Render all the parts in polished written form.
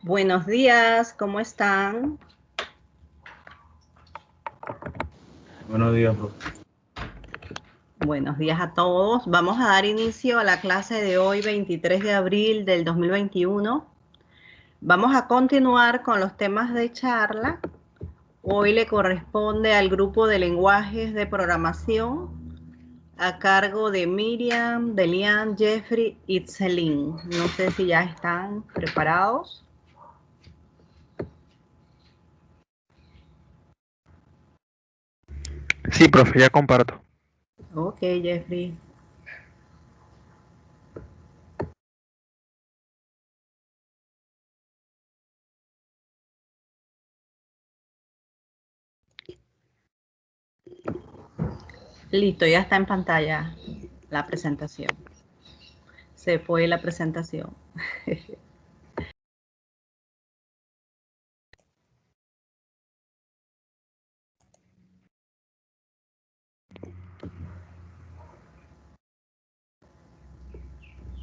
Buenos días, ¿cómo están? Buenos días, profe. Buenos días a todos. Vamos a dar inicio a la clase de hoy, 23 de abril del 2021. Vamos a continuar con los temas de charla. Hoy le corresponde al grupo de lenguajes de programación a cargo de Miriam, Delian, Jeffrey y Celine. No sé si ya están preparados. Sí, profe, ya comparto. Ok, Jeffrey. Listo, ya está en pantalla la presentación. Se fue la presentación.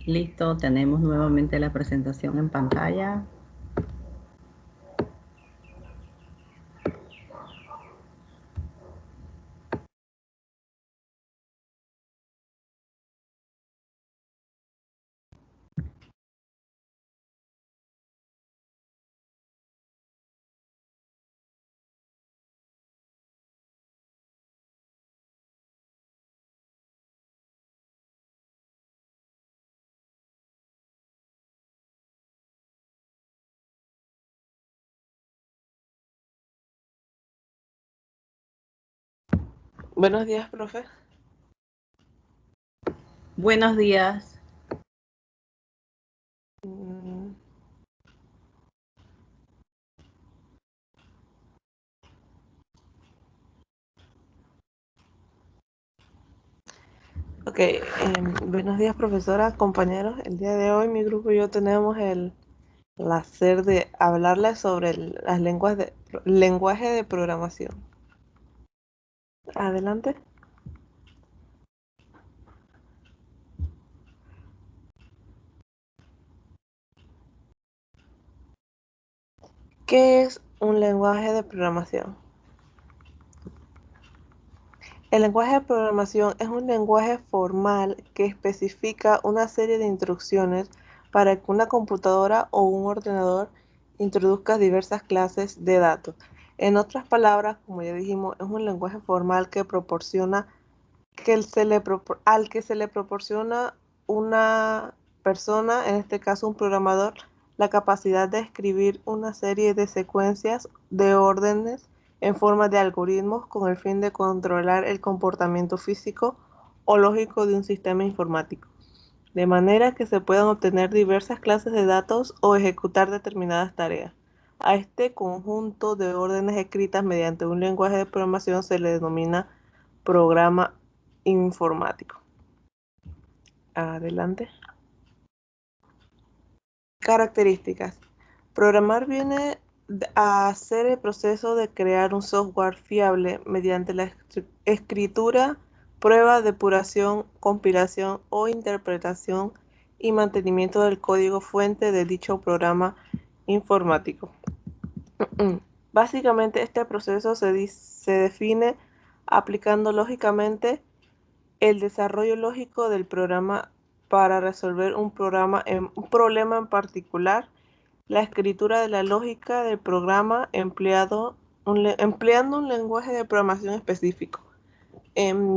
Listo, tenemos nuevamente la presentación en pantalla. Buenos días, profe. Buenos días. Ok, buenos días, profesora, compañeros. El día de hoy mi grupo y yo tenemos el placer de hablarles sobre las lenguaje de programación. Adelante. ¿Qué es un lenguaje de programación? El lenguaje de programación es un lenguaje formal que especifica una serie de instrucciones para que una computadora o un ordenador introduzca diversas clases de datos. En otras palabras, como ya dijimos, es un lenguaje formal que al que se le proporciona una persona, en este caso un programador, la capacidad de escribir una serie de secuencias de órdenes en forma de algoritmos con el fin de controlar el comportamiento físico o lógico de un sistema informático, de manera que se puedan obtener diversas clases de datos o ejecutar determinadas tareas. A este conjunto de órdenes escritas mediante un lenguaje de programación se le denomina programa informático. Adelante. Características. Programar viene a ser el proceso de crear un software fiable mediante la escritura, prueba, depuración, compilación o interpretación y mantenimiento del código fuente de dicho programa informático. Básicamente este proceso se define aplicando lógicamente el desarrollo lógico del programa para resolver un problema en particular, la escritura de la lógica del programa empleando un lenguaje de programación específico,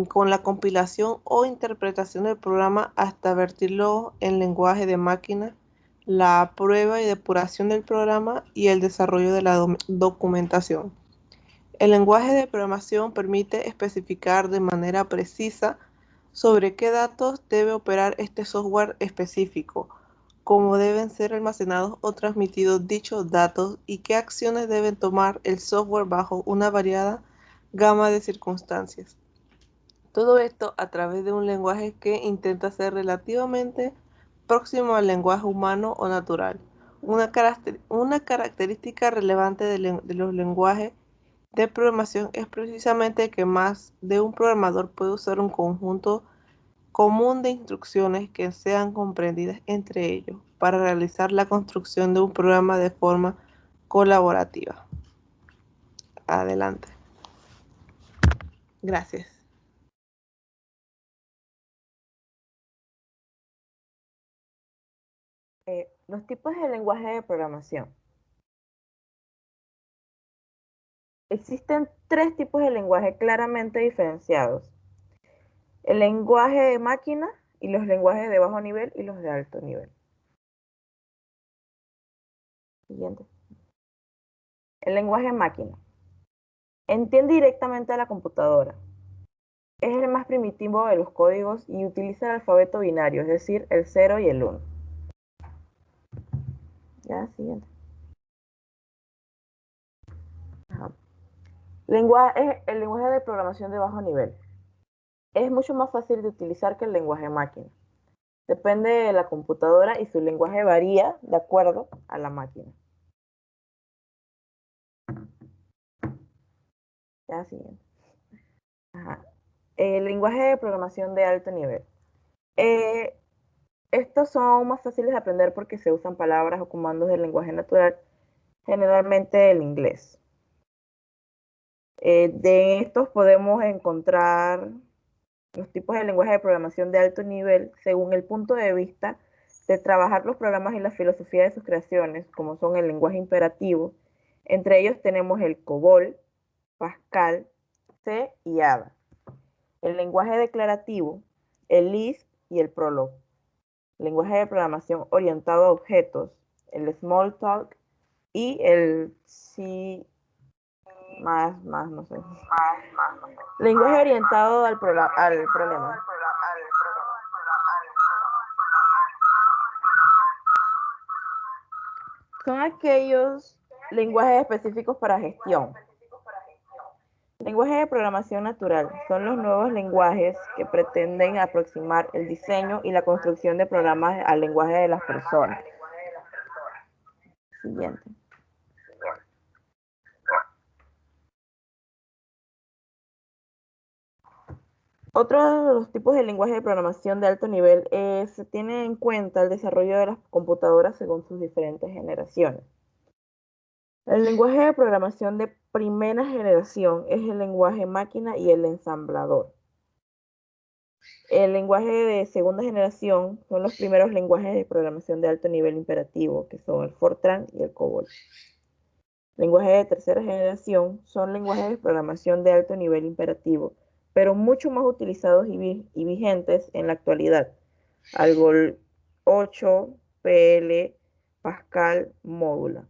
con la compilación o interpretación del programa hasta vertirlo en lenguaje de máquina, la prueba y depuración del programa y el desarrollo de la documentación. El lenguaje de programación permite especificar de manera precisa sobre qué datos debe operar este software específico, cómo deben ser almacenados o transmitidos dichos datos y qué acciones deben tomar el software bajo una variada gama de circunstancias. Todo esto a través de un lenguaje que intenta ser relativamente próximo al lenguaje humano o natural. Una característica relevante de los lenguajes de programación es precisamente que más de un programador puede usar un conjunto común de instrucciones que sean comprendidas entre ellos para realizar la construcción de un programa de forma colaborativa. Adelante. Gracias. Los tipos de lenguaje de programación. Existen tres tipos de lenguaje claramente diferenciados: el lenguaje de máquina y los lenguajes de bajo nivel y los de alto nivel. Siguiente. El lenguaje máquina. Entiende directamente a la computadora. Es el más primitivo de los códigos y utiliza el alfabeto binario, es decir, el 0 y el 1. Ya, siguiente. El lenguaje de programación de bajo nivel. Es mucho más fácil de utilizar que el lenguaje máquina. Depende de la computadora y su lenguaje varía de acuerdo a la máquina. Ya, siguiente. El lenguaje de programación de alto nivel. Estos son más fáciles de aprender porque se usan palabras o comandos del lenguaje natural, generalmente el inglés. De estos podemos encontrar los tipos de lenguaje de programación de alto nivel según el punto de vista de trabajar los programas y la filosofía de sus creaciones, como son el lenguaje imperativo. Entre ellos tenemos el COBOL, Pascal, C y Ada. El lenguaje declarativo, el Lisp y el Prolog. Lenguaje de programación orientado a objetos, el Smalltalk y el C++, no sé. Lenguaje orientado al problema. Son aquellos lenguajes específicos para gestión. Lenguaje de programación natural son los nuevos lenguajes que pretenden aproximar el diseño y la construcción de programas al lenguaje de las personas. Siguiente. Otro de los tipos de lenguaje de programación de alto nivel se tiene en cuenta el desarrollo de las computadoras según sus diferentes generaciones. El lenguaje de programación de primera generación es el lenguaje máquina y el ensamblador. El lenguaje de segunda generación son los primeros lenguajes de programación de alto nivel imperativo, que son el Fortran y el COBOL. Lenguajes de tercera generación son lenguajes de programación de alto nivel imperativo, pero mucho más utilizados y vigentes en la actualidad. Algol 8, PL, Pascal, Módula.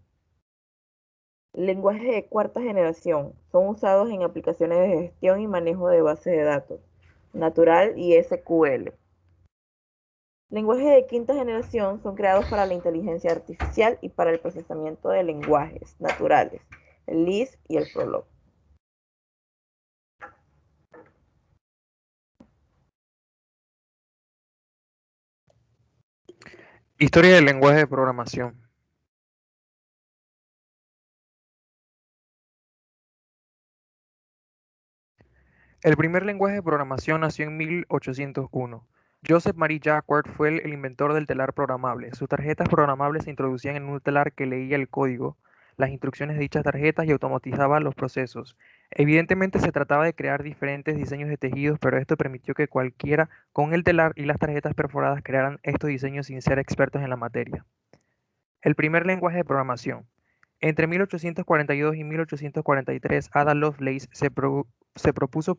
Lenguajes de cuarta generación son usados en aplicaciones de gestión y manejo de bases de datos, Natural y SQL. Lenguajes de quinta generación son creados para la inteligencia artificial y para el procesamiento de lenguajes naturales, el Lisp y el Prolog. Historia del lenguaje de programación. El primer lenguaje de programación nació en 1801. Joseph Marie Jacquard fue el inventor del telar programable. Sus tarjetas programables se introducían en un telar que leía el código, las instrucciones de dichas tarjetas y automatizaba los procesos. Evidentemente se trataba de crear diferentes diseños de tejidos, pero esto permitió que cualquiera con el telar y las tarjetas perforadas crearan estos diseños sin ser expertos en la materia. El primer lenguaje de programación. Entre 1842 y 1843, Ada Lovelace se propuso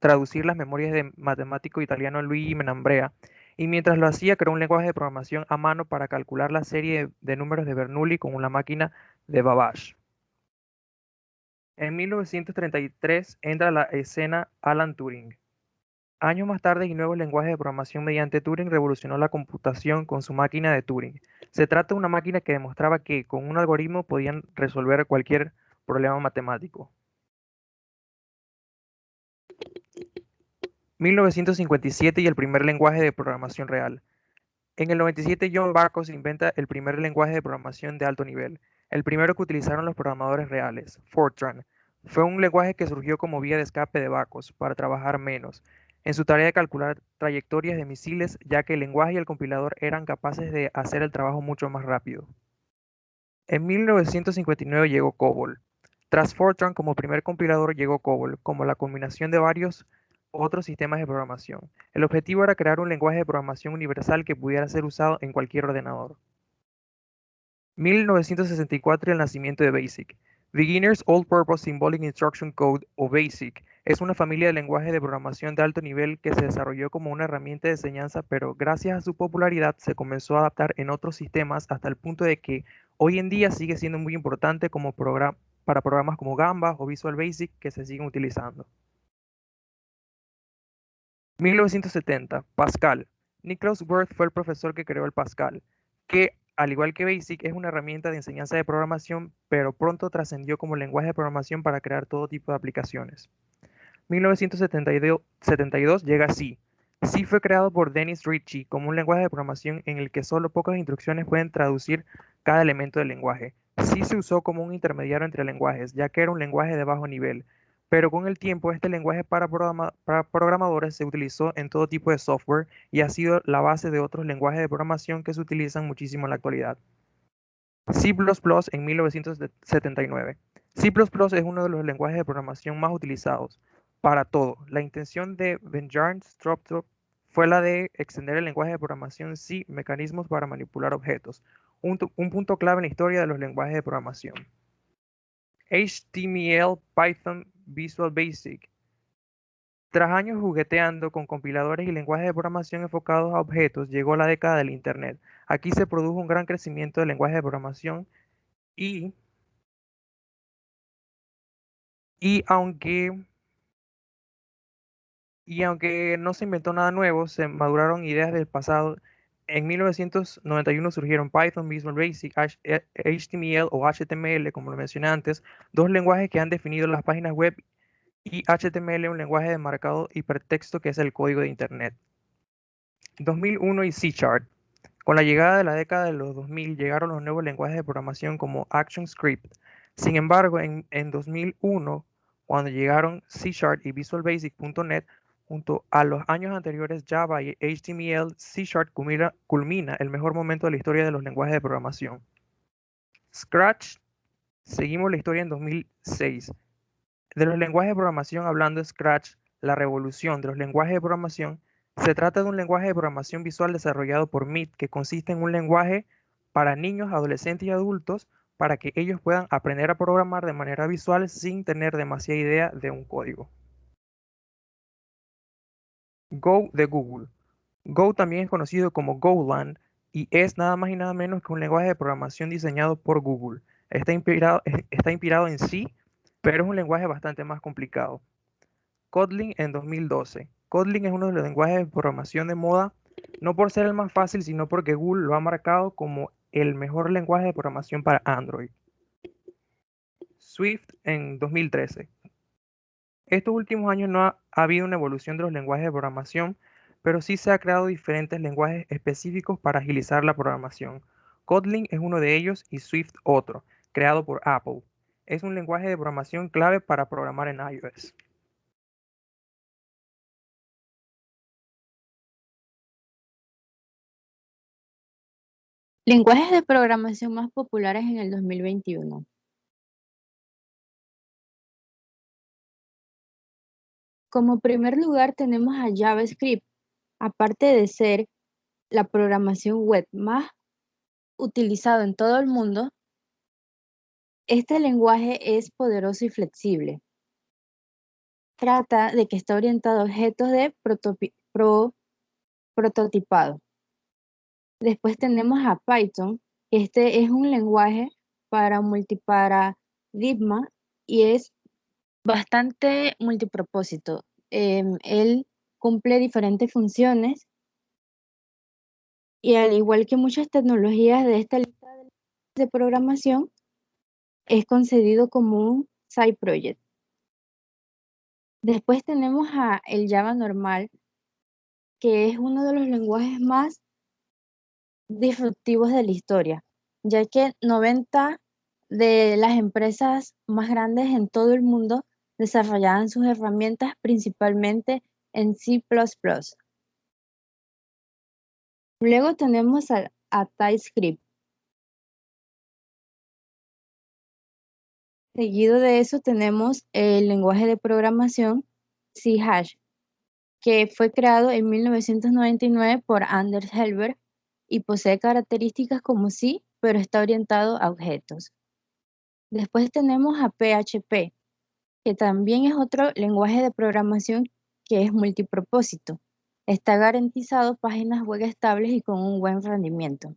traducir las memorias del matemático italiano Luigi Menambrea, y mientras lo hacía creó un lenguaje de programación a mano para calcular la serie de números de Bernoulli con la máquina de Babbage. En 1933 entra a la escena Alan Turing. Años más tarde y nuevos lenguajes de programación mediante Turing revolucionó la computación con su máquina de Turing. Se trata de una máquina que demostraba que con un algoritmo podían resolver cualquier problema matemático. 1957 y el primer lenguaje de programación real. En el 97 John Backus inventa el primer lenguaje de programación de alto nivel, el primero que utilizaron los programadores reales, Fortran. Fue un lenguaje que surgió como vía de escape de Backus para trabajar menos. en su tarea de calcular trayectorias de misiles, ya que el lenguaje y el compilador eran capaces de hacer el trabajo mucho más rápido. En 1959 llegó COBOL. Tras Fortran como primer compilador llegó COBOL, como la combinación de varios otros sistemas de programación. El objetivo era crear un lenguaje de programación universal que pudiera ser usado en cualquier ordenador. 1964 y el nacimiento de BASIC. Beginner's All-Purpose Symbolic Instruction Code, o BASIC, es una familia de lenguajes de programación de alto nivel que se desarrolló como una herramienta de enseñanza, pero gracias a su popularidad se comenzó a adaptar en otros sistemas hasta el punto de que hoy en día sigue siendo muy importante como para programas como Gamba o Visual Basic que se siguen utilizando. 1970, Pascal. Niklaus Wirth fue el profesor que creó el Pascal, que, al igual que BASIC, es una herramienta de enseñanza de programación, pero pronto trascendió como lenguaje de programación para crear todo tipo de aplicaciones. 1972 llega C. C fue creado por Dennis Ritchie como un lenguaje de programación en el que solo pocas instrucciones pueden traducir cada elemento del lenguaje. C se usó como un intermediario entre lenguajes, ya que era un lenguaje de bajo nivel, pero con el tiempo este lenguaje para programadores se utilizó en todo tipo de software y ha sido la base de otros lenguajes de programación que se utilizan muchísimo en la actualidad. C++ en 1979. C++ es uno de los lenguajes de programación más utilizados para todo. La intención de Bjarne Stroustrup fue la de extender el lenguaje de programación C, mecanismos para manipular objetos, un punto clave en la historia de los lenguajes de programación. HTML, Python, Visual Basic. Tras años jugueteando con compiladores y lenguajes de programación enfocados a objetos, llegó la década del Internet. Aquí se produjo un gran crecimiento del lenguaje de programación y aunque no se inventó nada nuevo, se maduraron ideas del pasado. En 1991 surgieron Python, Visual Basic, HTML o HTML, como lo mencioné antes, dos lenguajes que han definido las páginas web, y HTML, un lenguaje de marcado hipertexto que es el código de Internet. 2001 y C#. Con la llegada de la década de los 2000 llegaron los nuevos lenguajes de programación como ActionScript. Sin embargo, en 2001, cuando llegaron C# y Visual Basic.NET, junto a los años anteriores Java y HTML, C# culmina el mejor momento de la historia de los lenguajes de programación. Scratch, seguimos la historia en 2006. De los lenguajes de programación, hablando Scratch, la revolución de los lenguajes de programación, se trata de un lenguaje de programación visual desarrollado por MIT que consiste en un lenguaje para niños, adolescentes y adultos para que ellos puedan aprender a programar de manera visual sin tener demasiada idea de un código. Go de Google. Go también es conocido como Golang y es nada más y nada menos que un lenguaje de programación diseñado por Google. Está inspirado en C, pero es un lenguaje bastante más complicado. Kotlin en 2012. Kotlin es uno de los lenguajes de programación de moda, no por ser el más fácil, sino porque Google lo ha marcado como el mejor lenguaje de programación para Android. Swift en 2013. Estos últimos años no ha habido una evolución de los lenguajes de programación, pero sí se han creado diferentes lenguajes específicos para agilizar la programación. Kotlin es uno de ellos y Swift otro, creado por Apple. Es un lenguaje de programación clave para programar en iOS. Lenguajes de programación más populares en el 2021. Como primer lugar tenemos a JavaScript. Aparte de ser la programación web más utilizado en todo el mundo, este lenguaje es poderoso y flexible. Trata de que está orientado a objetos de prototipado. Después tenemos a Python. Este es un lenguaje para multiparadigma y es bastante multipropósito. Él cumple diferentes funciones y al igual que muchas tecnologías de esta lista de programación, es concedido como un side project. Después tenemos a el Java normal, que es uno de los lenguajes más disruptivos de la historia, ya que 90 de las empresas más grandes en todo el mundo desarrollaban sus herramientas principalmente en C++. Luego tenemos a TypeScript. Seguido de eso tenemos el lenguaje de programación C#, que fue creado en 1999 por Anders Hellberg y posee características como C, pero está orientado a objetos. Después tenemos a PHP, que también es otro lenguaje de programación que es multipropósito. Está garantizado páginas web estables y con un buen rendimiento.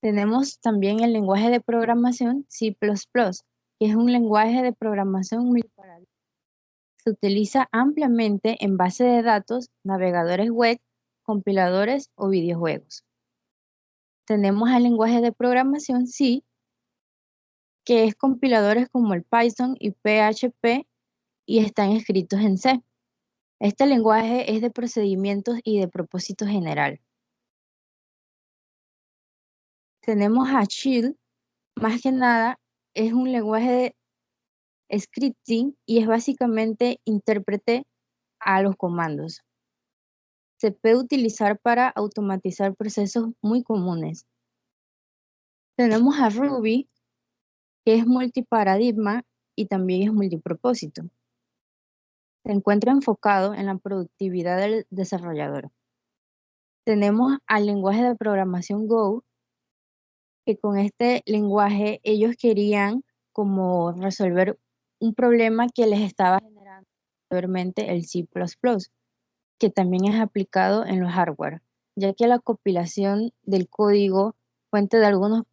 Tenemos también el lenguaje de programación C++, que es un lenguaje de programación multiparadigma. Se utiliza ampliamente en base de datos, navegadores web, compiladores o videojuegos. Tenemos el lenguaje de programación C, que es compiladores como el Python y PHP y están escritos en C. Este lenguaje es de procedimientos y de propósito general. Tenemos a Shell, más que nada es un lenguaje de scripting y es básicamente intérprete a los comandos. Se puede utilizar para automatizar procesos muy comunes. Tenemos a Ruby, que es multiparadigma y también es multipropósito. Se encuentra enfocado en la productividad del desarrollador. Tenemos al lenguaje de programación Go, que con este lenguaje ellos querían como resolver un problema que les estaba generando anteriormente el C++, que también es aplicado en los hardware, ya que la compilación del código fuente de algunos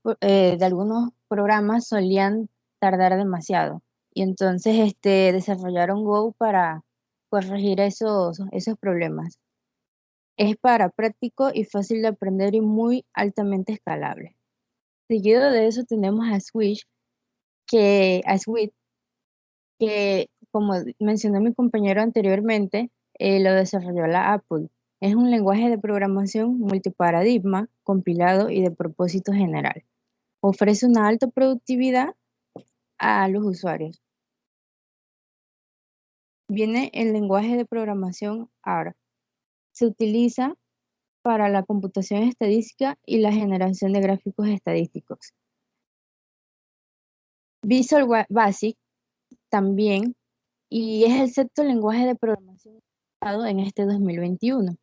programas solían tardar demasiado. Y entonces desarrollaron Go para corregir esos problemas. Es práctico y fácil de aprender y muy altamente escalable. Seguido de eso tenemos a Swift, que como mencionó mi compañero anteriormente, lo desarrolló la Apple. Es un lenguaje de programación multiparadigma, compilado y de propósito general. Ofrece una alta productividad a los usuarios. Viene el lenguaje de programación R. Se utiliza para la computación estadística y la generación de gráficos estadísticos. Visual Basic también, y es el sexto lenguaje de programación usado en este 2021.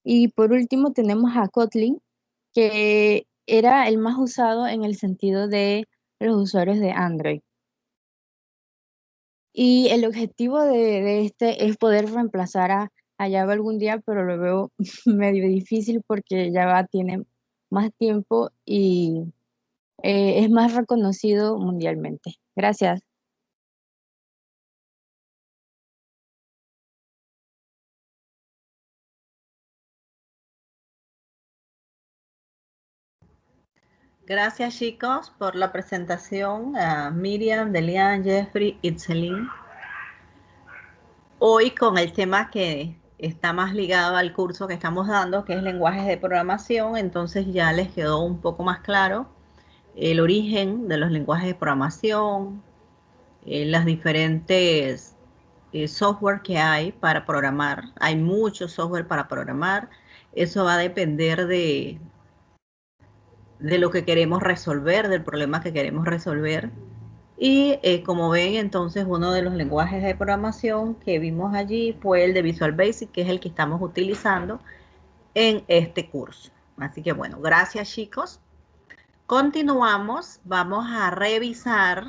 Y por último tenemos a Kotlin, que era el más usado en el sentido de los usuarios de Android. Y el objetivo de este es poder reemplazar a Java algún día, pero lo veo medio difícil porque Java tiene más tiempo y es más reconocido mundialmente. Gracias. Gracias chicos por la presentación, a Miriam, Delian, Jeffrey, Itzelin. Hoy con el tema que está más ligado al curso que estamos dando, que es lenguajes de programación, entonces ya les quedó un poco más claro el origen de los lenguajes de programación, las diferentes software que hay para programar. Hay mucho software para programar. Eso va a depender de lo que queremos resolver, del problema que queremos resolver. Y como ven, entonces uno de los lenguajes de programación que vimos allí fue el de Visual Basic, que es el que estamos utilizando en este curso. Así que bueno, gracias chicos. Continuamos, vamos a revisar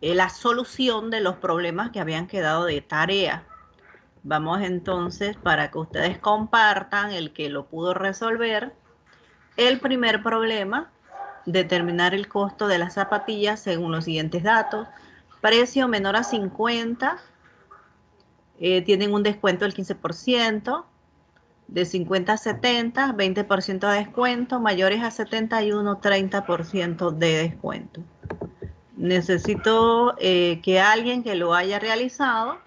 la solución de los problemas que habían quedado de tarea. Vamos entonces, para que ustedes compartan el que lo pudo resolver, el primer problema: determinar el costo de las zapatillas según los siguientes datos. Precio menor a 50, tienen un descuento del 15%, de 50 a 70, 20% de descuento, mayores a 71, 30% de descuento. Necesito que alguien que lo haya realizado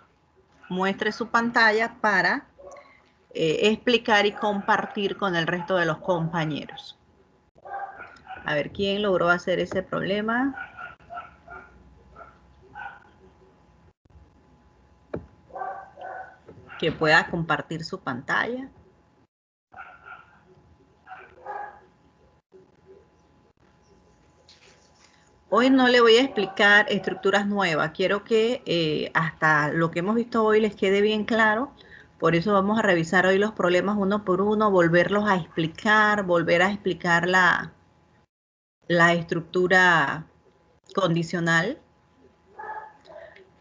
muestre su pantalla para explicar y compartir con el resto de los compañeros. A ver, ¿quién logró hacer ese problema? que pueda compartir su pantalla. Hoy no le voy a explicar estructuras nuevas. Quiero que hasta lo que hemos visto hoy les quede bien claro. Por eso vamos a revisar hoy los problemas uno por uno, volverlos a explicar, volver a explicar la estructura condicional.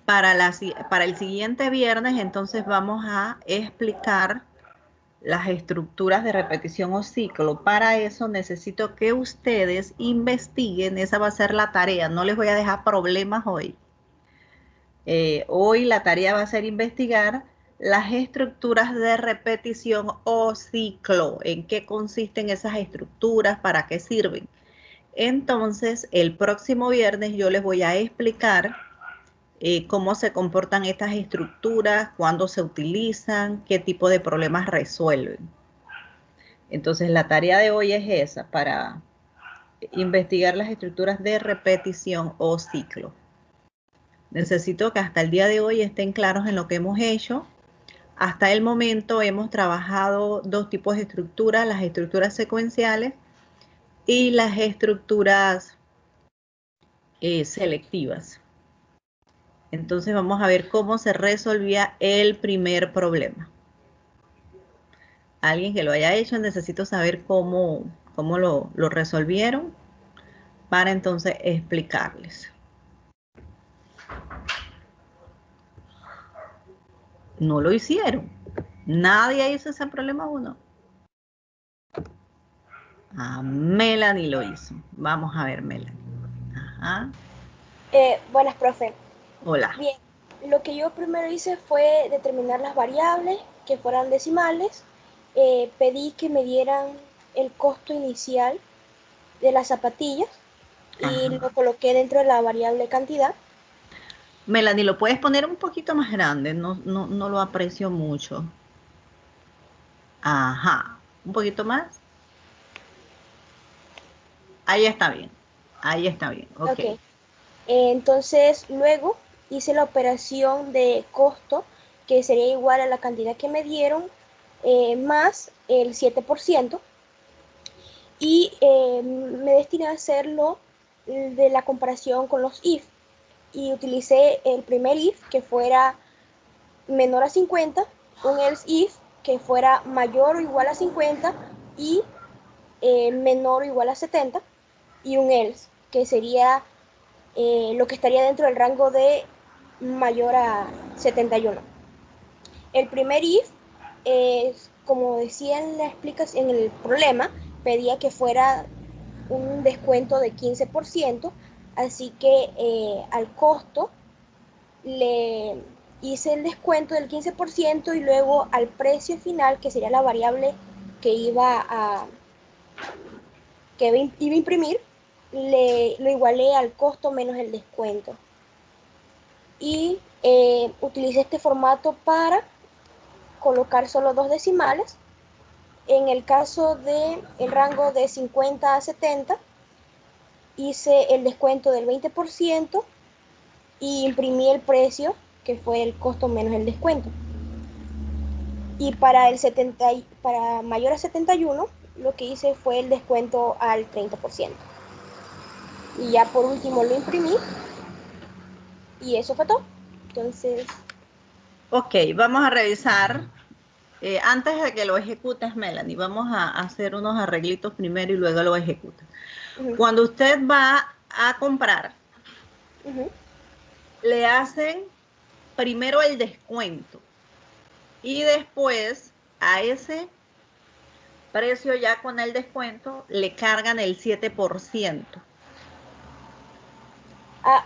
Para el siguiente viernes, entonces vamos a explicar las estructuras de repetición o ciclo. Para eso necesito que ustedes investiguen, esa va a ser la tarea, no les voy a dejar problemas hoy. Hoy la tarea va a ser investigar las estructuras de repetición o ciclo, en qué consisten esas estructuras, para qué sirven. Entonces, el próximo viernes yo les voy a explicar cómo se comportan estas estructuras, cuándo se utilizan, qué tipo de problemas resuelven. Entonces la tarea de hoy es esa, para investigar las estructuras de repetición o ciclo. Necesito que hasta el día de hoy estén claros en lo que hemos hecho. Hasta el momento hemos trabajado dos tipos de estructuras, las estructuras secuenciales y las estructuras selectivas. Entonces vamos a ver cómo se resolvía el primer problema. Alguien que lo haya hecho, necesito saber cómo lo resolvieron para entonces explicarles. No lo hicieron. Nadie hizo ese problema 1. Melanie lo hizo. Vamos a ver, Melanie. Ajá. Buenas, profe. Hola. Bien, lo que yo primero hice fue determinar las variables que fueran decimales. Pedí que me dieran el costo inicial de las zapatillas y lo coloqué dentro de la variable cantidad. Melanie, ¿lo puedes poner un poquito más grande? No lo aprecio mucho. Ajá. ¿Un poquito más? Ahí está bien. Ahí está bien. Ok. Entonces, luego hice la operación de costo, que sería igual a la cantidad que me dieron, más el 7%. Y me destiné a hacerlo de la comparación con los if. Y utilicé el primer if, que fuera menor a 50, un else if, que fuera mayor o igual a 50 y menor o igual a 70, y un else, que sería lo que estaría dentro del rango de mayor a 71. El primer if, como decía en la explicación, en el problema, pedía que fuera un descuento de 15%, así que al costo le hice el descuento del 15% y luego al precio final, que sería la variable que iba a imprimir, lo igualé al costo menos el descuento. Y utilicé este formato para colocar solo dos decimales. En el caso del rango de 50 a 70, hice el descuento del 20% y imprimí el precio, que fue el costo menos el descuento. Y para mayor a 71, lo que hice fue el descuento al 30%. Y ya por último lo imprimí. Y eso fue todo. Entonces... Ok, vamos a revisar. Antes de que lo ejecutes, Melanie, vamos a hacer unos arreglitos primero y luego lo ejecutas. Cuando usted va a comprar, le hacen primero el descuento y después a ese precio ya con el descuento le cargan el 7%.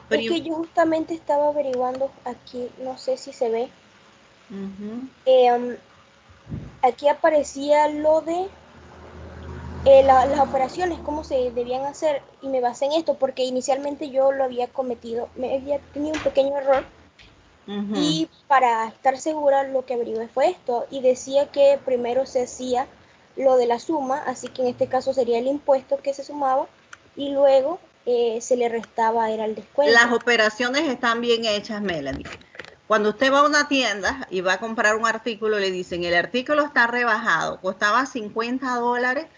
Es que yo justamente estaba averiguando aquí, no sé si se ve. Aquí aparecía lo de las operaciones, cómo se debían hacer, y me basé en esto porque inicialmente yo lo había cometido, me había tenido un pequeño error. Y para estar segura lo que averigué fue esto, y decía que primero se hacía lo de la suma, así que en este caso sería el impuesto que se sumaba y luego se le restaba era el descuento. Las operaciones están bien hechas, Melanie. Cuando usted va a una tienda y va a comprar un artículo, le dicen, el artículo está rebajado, costaba $50,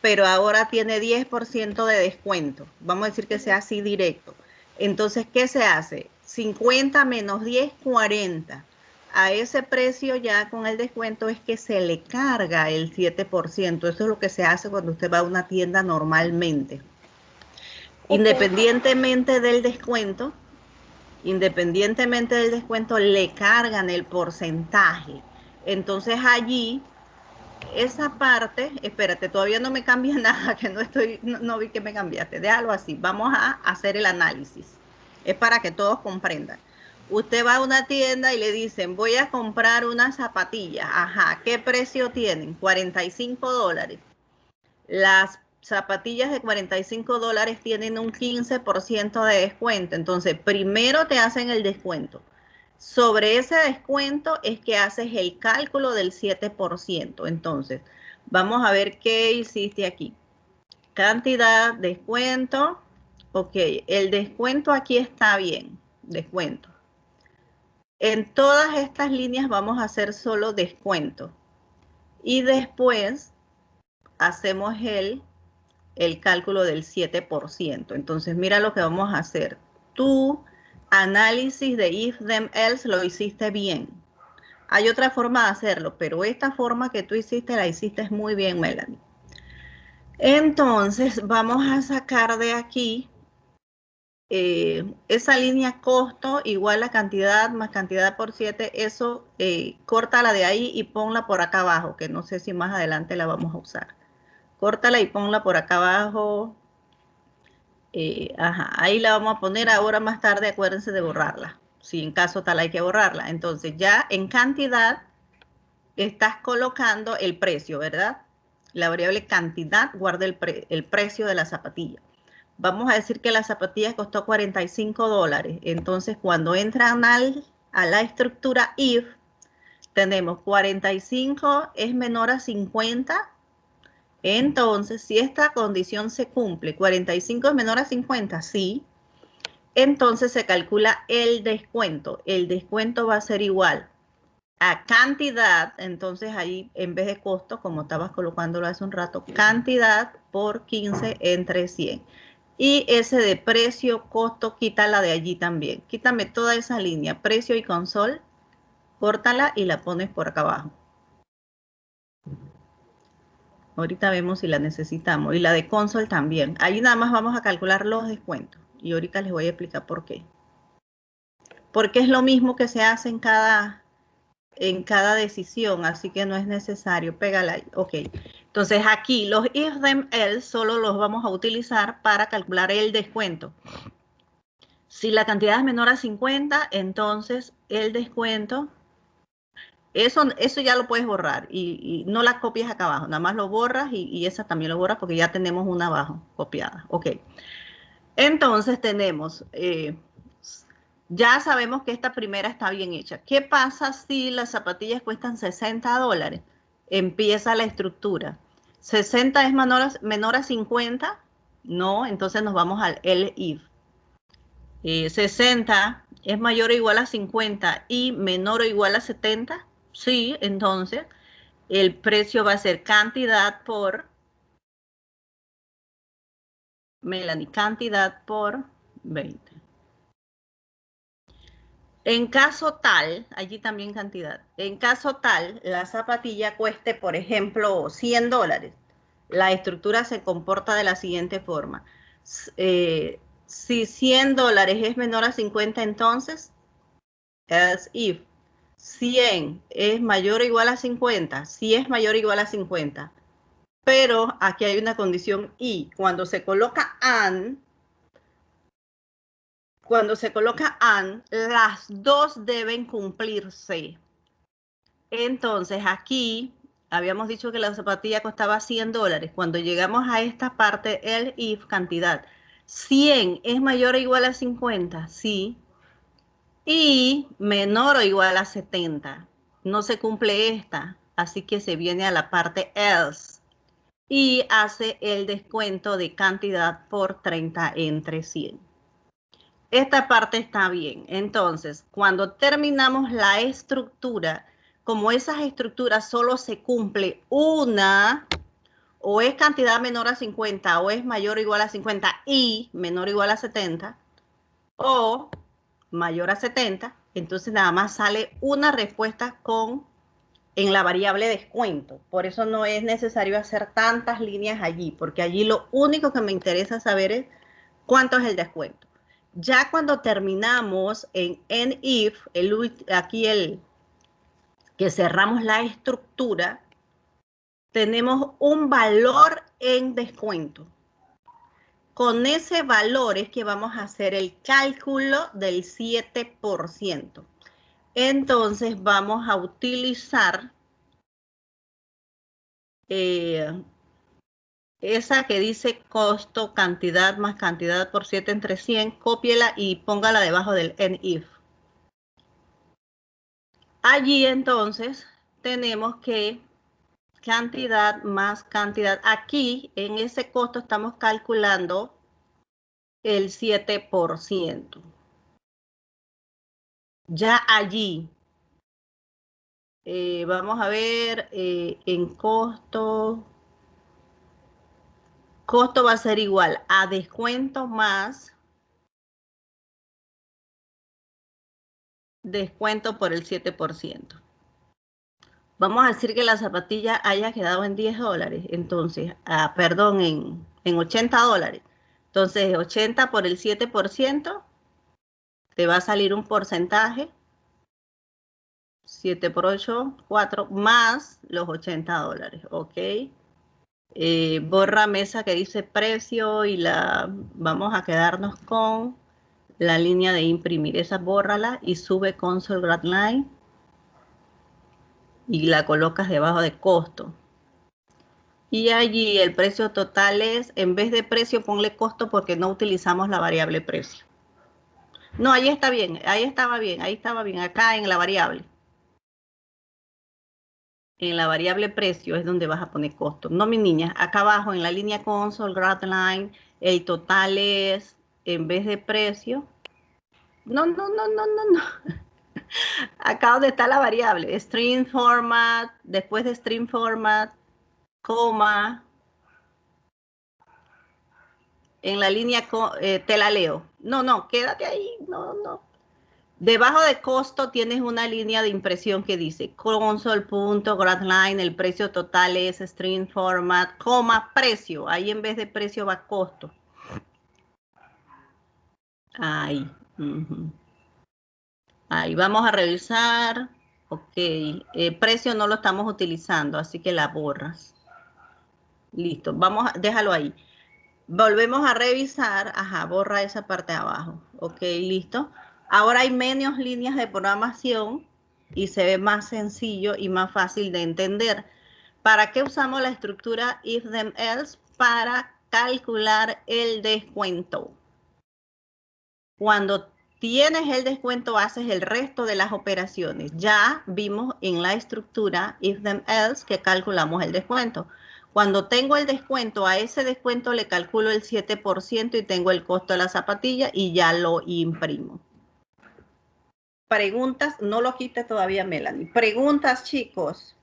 pero ahora tiene 10% de descuento. Vamos a decir que sea así directo. Entonces, ¿qué se hace? 50 menos 10, 40. A ese precio ya con el descuento es que se le carga el 7%. Eso es lo que se hace cuando usted va a una tienda normalmente. Independientemente del descuento, le cargan el porcentaje. Entonces allí, esa parte, espérate, todavía no me cambia nada, que no vi que me cambiaste. Déjalo así, vamos a hacer el análisis. Es para que todos comprendan. Usted va a una tienda y le dicen, voy a comprar unas zapatillas. Ajá, ¿qué precio tienen? $45. Las zapatillas de $45 tienen un 15% de descuento. Entonces, primero te hacen el descuento. Sobre ese descuento es que haces el cálculo del 7%. Entonces, vamos a ver qué hiciste aquí. Cantidad, descuento. Ok, el descuento aquí está bien. Descuento. En todas estas líneas vamos a hacer solo descuento. Y después hacemos el cálculo del 7%. Entonces, mira lo que vamos a hacer. Tu análisis de if, then, else lo hiciste bien. Hay otra forma de hacerlo, pero esta forma que tú hiciste, la hiciste muy bien, Melanie. Entonces, vamos a sacar de aquí esa línea costo igual a cantidad más cantidad por 7. Eso, córtala de ahí y ponla por acá abajo, que no sé si más adelante la vamos a usar. Córtala y ponla por acá abajo. Ahí la vamos a poner. Ahora más tarde acuérdense de borrarla, si en caso tal hay que borrarla. Entonces ya en cantidad estás colocando el precio, ¿verdad? La variable cantidad guarda el precio de la zapatilla. Vamos a decir que la zapatilla costó $45. Entonces cuando entran a la estructura if, tenemos 45 es menor a 50. Entonces, si esta condición se cumple, 45 es menor a 50, sí. Entonces se calcula el descuento. El descuento va a ser igual a cantidad. Entonces ahí en vez de costo, como estabas colocándolo hace un rato, cantidad por 15 entre 100. Y ese de precio, costo, quítala de allí también. Quítame toda esa línea, precio y console, córtala y la pones por acá abajo. Ahorita vemos si la necesitamos. Y la de console también. Ahí nada más vamos a calcular los descuentos. Y ahorita les voy a explicar por qué. Porque es lo mismo que se hace en cada decisión. Así que no es necesario. Pégala ahí. Ok. Entonces aquí los if, then, else solo los vamos a utilizar para calcular el descuento. Si la cantidad es menor a 50, entonces el descuento... Eso ya lo puedes borrar y no la copies acá abajo, nada más lo borras y esa también lo borras porque ya tenemos una abajo copiada. Ok, entonces tenemos, ya sabemos que esta primera está bien hecha. ¿Qué pasa si las zapatillas cuestan $60? Empieza la estructura. ¿60 es menor a 50? No, entonces nos vamos al if. 60 es mayor o igual a 50 y menor o igual a 70. Sí, entonces el precio va a ser cantidad por, Melanie, cantidad por 20. En caso tal, allí también cantidad, en caso tal, la zapatilla cueste, por ejemplo, $100. La estructura se comporta de la siguiente forma. Si $100 es menor a 50, entonces, as if 100 es mayor o igual a 50, si es mayor o igual a 50. Pero aquí hay una condición y cuando se coloca and, las dos deben cumplirse. Entonces aquí habíamos dicho que la zapatilla costaba $100. Cuando llegamos a esta parte, el if cantidad, 100 es mayor o igual a 50, sí. Y menor o igual a 70. No se cumple esta, así que se viene a la parte else y hace el descuento de cantidad por 30 entre 100. Esta parte está bien. Entonces, cuando terminamos la estructura, como esas estructuras solo se cumple una, o es cantidad menor a 50, o es mayor o igual a 50 y menor o igual a 70, o mayor a 70, entonces nada más sale una respuesta en la variable descuento. Por eso no es necesario hacer tantas líneas allí, porque allí lo único que me interesa saber es cuánto es el descuento. Ya cuando terminamos en if, aquí el que cerramos la estructura, tenemos un valor en descuento. Con ese valor es que vamos a hacer el cálculo del 7%. Entonces vamos a utilizar esa que dice costo, cantidad más cantidad por 7 entre 100, cópiela y póngala debajo del if. Allí entonces tenemos que cantidad más cantidad. Aquí en ese costo estamos calculando el 7%. Ya allí, vamos a ver en costo va a ser igual a descuento más descuento por el 7%. Vamos a decir que la zapatilla haya quedado en $10. Entonces, perdón, en $80. Entonces, 80 por el 7%, te va a salir un porcentaje, 7 por 8, 4, más los $80, ¿ok? Borra mesa que dice precio y vamos a quedarnos con la línea de imprimir. Esa bórrala y sube console grad line y la colocas debajo de costo. Y allí el precio total es, en vez de precio, ponle costo porque no utilizamos la variable precio. No, ahí está bien, ahí estaba bien, acá en la variable. En la variable precio es donde vas a poner costo. No, mi niña, acá abajo en la línea console, grad line, el total es, en vez de precio. No. Acá donde está la variable, string format, después de string format, coma. En la línea, te la leo. No, quédate ahí, no. Debajo de costo tienes una línea de impresión que dice console.gradline, el precio total es string format, coma, precio. Ahí en vez de precio va costo. Ahí. Ahí vamos a revisar. Ok, precio no lo estamos utilizando, así que la borras. Listo, déjalo ahí. Volvemos a revisar, borra esa parte de abajo. Ok, listo. Ahora hay menos líneas de programación y se ve más sencillo y más fácil de entender. ¿Para qué usamos la estructura if then else? Para calcular el descuento. Cuando tienes el descuento, haces el resto de las operaciones. Ya vimos en la estructura if then else que calculamos el descuento. Cuando tengo el descuento, a ese descuento le calculo el 7% y tengo el costo de la zapatilla y ya lo imprimo. Preguntas, no lo quite todavía, Melanie. Preguntas, chicos.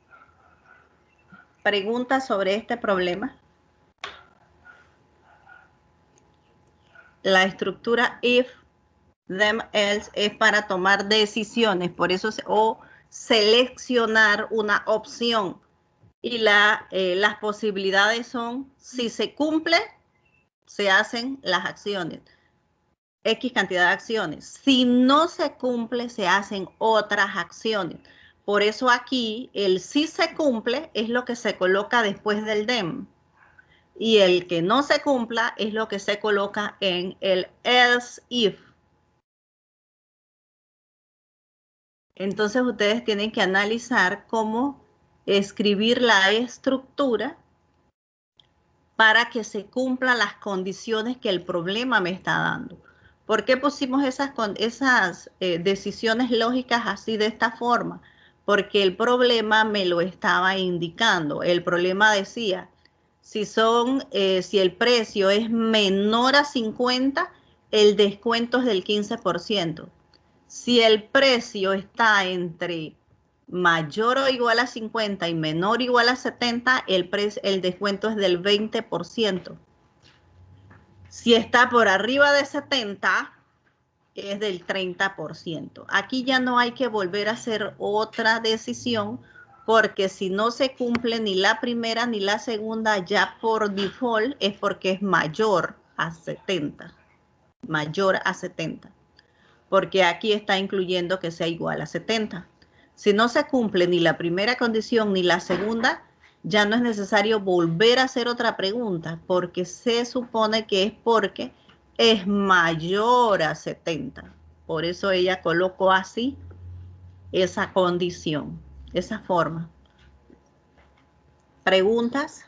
Preguntas sobre este problema. La estructura if them else es para tomar decisiones, por eso o seleccionar una opción. Y las posibilidades son, si se cumple, se hacen las acciones. X cantidad de acciones. Si no se cumple, se hacen otras acciones. Por eso aquí, el si se cumple es lo que se coloca después del them. Y el que no se cumpla es lo que se coloca en el else if. Entonces ustedes tienen que analizar cómo escribir la estructura para que se cumplan las condiciones que el problema me está dando. ¿Por qué pusimos esas decisiones lógicas así de esta forma? Porque el problema me lo estaba indicando. El problema decía, si el precio es menor a 50, el descuento es del 15%. Si el precio está entre mayor o igual a 50 y menor o igual a 70, el descuento es del 20%. Si está por arriba de 70, es del 30%. Aquí ya no hay que volver a hacer otra decisión, porque si no se cumple ni la primera ni la segunda, ya por default es porque es mayor a 70. Mayor a 70. Porque aquí está incluyendo que sea igual a 70. Si no se cumple ni la primera condición ni la segunda, ya no es necesario volver a hacer otra pregunta, porque se supone que es porque es mayor a 70. Por eso ella colocó así esa condición, esa forma. ¿Preguntas?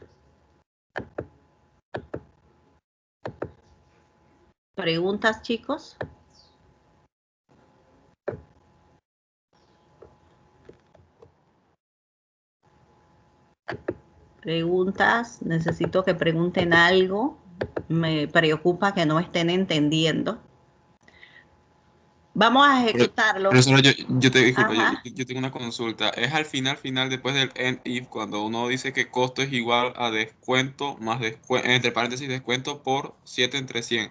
¿Preguntas, chicos? Preguntas, necesito que pregunten algo. Me preocupa que no estén entendiendo. Vamos a ejecutarlo. Profesora, yo te disculpa, Ajá. yo tengo una consulta. Es al final, después del end if, cuando uno dice que costo es igual a descuento más descuento, entre paréntesis, descuento por 7 entre 100.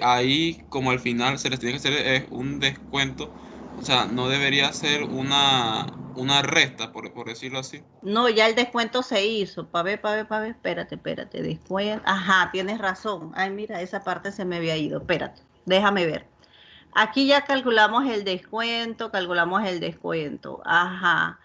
Ahí, como al final se les tiene que hacer un descuento, o sea, no debería ser una resta, por decirlo así. No, ya el descuento se hizo. Pa' ver, espérate. Descuento. Ajá, tienes razón. Ay, mira, esa parte se me había ido. Espérate, déjame ver. Aquí ya calculamos el descuento, Ajá.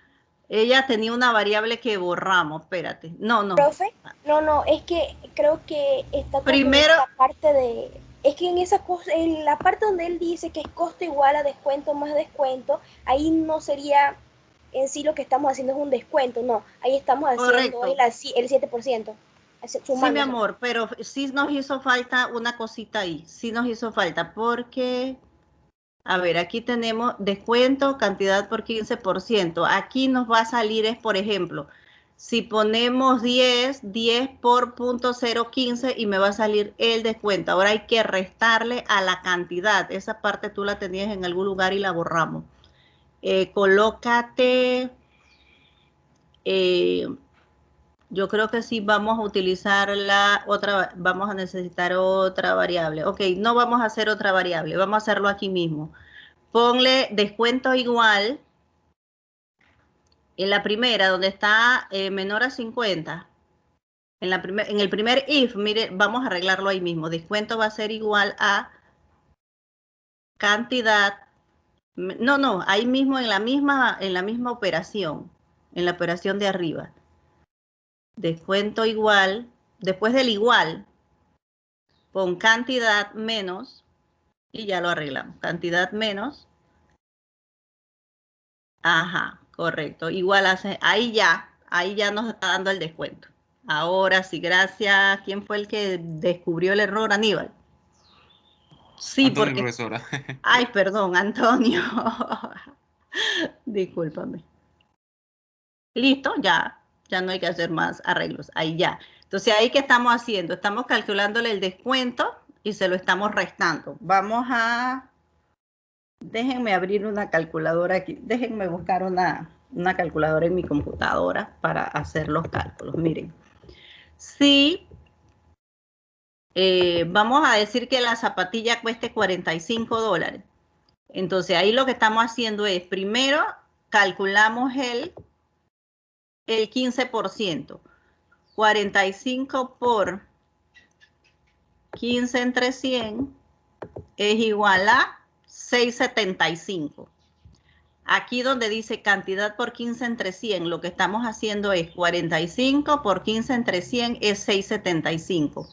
Ella tenía una variable que borramos, espérate. No. Profe, no, es que creo que está Primero, la parte de... Es que en esa cosa, en la parte donde él dice que es costo igual a descuento más descuento, ahí no sería en sí lo que estamos haciendo es un descuento, no. Ahí estamos haciendo el 7%. Sí, mi amor, pero sí nos hizo falta una cosita ahí. Sí nos hizo falta porque... A ver, aquí tenemos descuento, cantidad por 15%. Aquí nos va a salir, por ejemplo, si ponemos 10 por 0.015 y me va a salir el descuento. Ahora hay que restarle a la cantidad. Esa parte tú la tenías en algún lugar y la borramos. Colócate, yo creo que sí vamos a utilizar vamos a necesitar otra variable. Ok, no vamos a hacer otra variable, vamos a hacerlo aquí mismo. Ponle descuento igual en la primera, donde está menor a 50. En el primer if, mire, vamos a arreglarlo ahí mismo. Descuento va a ser igual a cantidad. No, ahí mismo en la misma operación, en la operación de arriba. Descuento igual, después del igual, pon cantidad menos, y ya lo arreglamos. Cantidad menos. Ajá, correcto. Igual ahí ya nos está dando el descuento. Ahora sí, gracias. ¿Quién fue el que descubrió el error, Aníbal? Sí, Antonio, porque... profesora. Ay, perdón, Antonio. Discúlpame. Listo, ya no hay que hacer más arreglos. Ahí ya. Entonces, ahí que estamos haciendo, estamos calculándole el descuento y se lo estamos restando. Vamos a... Déjenme abrir una calculadora aquí. Déjenme buscar una calculadora en mi computadora para hacer los cálculos. Miren, si vamos a decir que la zapatilla cueste $45, entonces ahí lo que estamos haciendo es, primero calculamos el 15%. 45 por 15 entre 100 es igual a 675. Aquí donde dice cantidad por 15 entre 100, lo que estamos haciendo es 45 por 15 entre 100 es 675.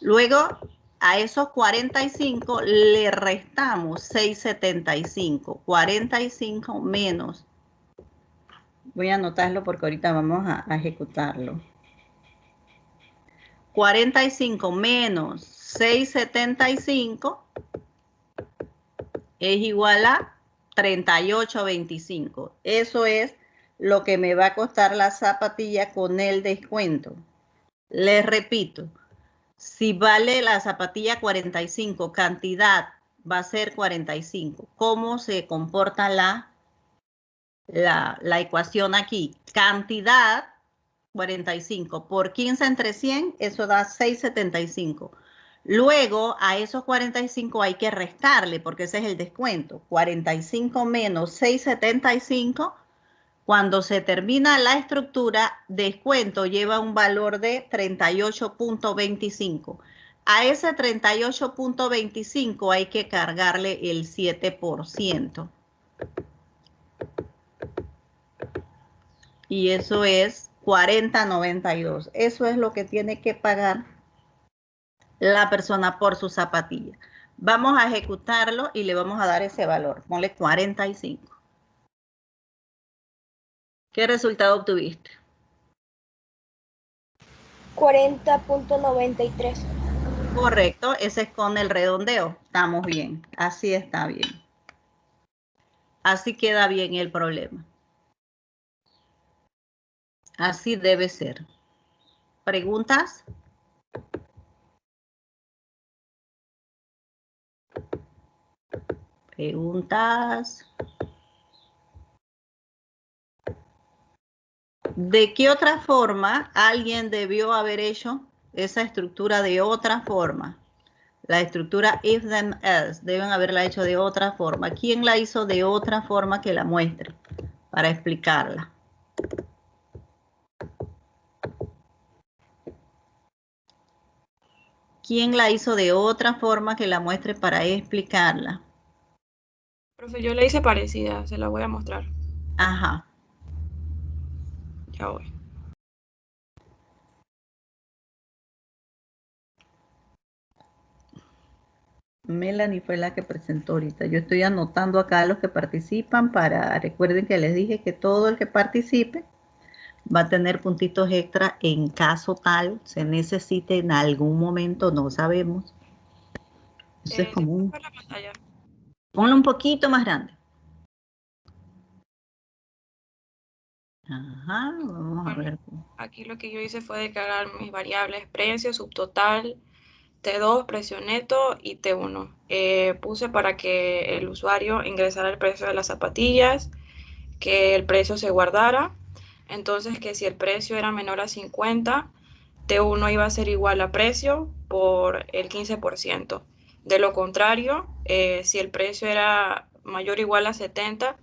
Luego, a esos 45 le restamos 675. 45 menos. Voy a anotarlo porque ahorita vamos a ejecutarlo. 45 menos 675 es igual a 38.25. Eso es lo que me va a costar la zapatilla con el descuento. Les repito, Si vale la zapatilla 45, cantidad va a ser 45. ¿Cómo se comporta la ecuación aquí? Cantidad 45 por 15 entre 100, eso da 6,75. Luego a esos 45 hay que restarle porque ese es el descuento. 45 menos 6,75. Cuando se termina la estructura, descuento lleva un valor de 38,25. A ese 38,25 hay que cargarle el 7%. Y eso es 40,92. Eso es lo que tiene que pagar la persona por su zapatilla. Vamos a ejecutarlo y le vamos a dar ese valor. Ponle 45. ¿Qué resultado obtuviste? 40,93. Correcto, ese es con el redondeo. Estamos bien, así está bien. Así queda bien el problema. Así debe ser. ¿Preguntas? ¿Preguntas? ¿De qué otra forma alguien debió haber hecho esa estructura de otra forma? La estructura if then else deben haberla hecho de otra forma. ¿Quién la hizo de otra forma que la muestre para explicarla? ¿Quién la hizo de otra forma que la muestre para explicarla? Profe, yo la hice parecida, se la voy a mostrar. Ajá. Ya voy. Melanie fue la que presentó ahorita. Yo estoy anotando acá a los que participan para, recuerden que les dije que todo el que participe va a tener puntitos extra en caso tal se necesite en algún momento, no sabemos. Eso es como un... La pantalla. Ponlo un poquito más grande. Ajá, vamos a ver. Aquí lo que yo hice fue declarar mis variables precio, subtotal, T2, precio neto y T1. Puse para que el usuario ingresara el precio de las zapatillas, que el precio se guardara. Entonces que si el precio era menor a 50, T1 iba a ser igual a precio por el 15%. De lo contrario, si el precio era mayor o igual a 70,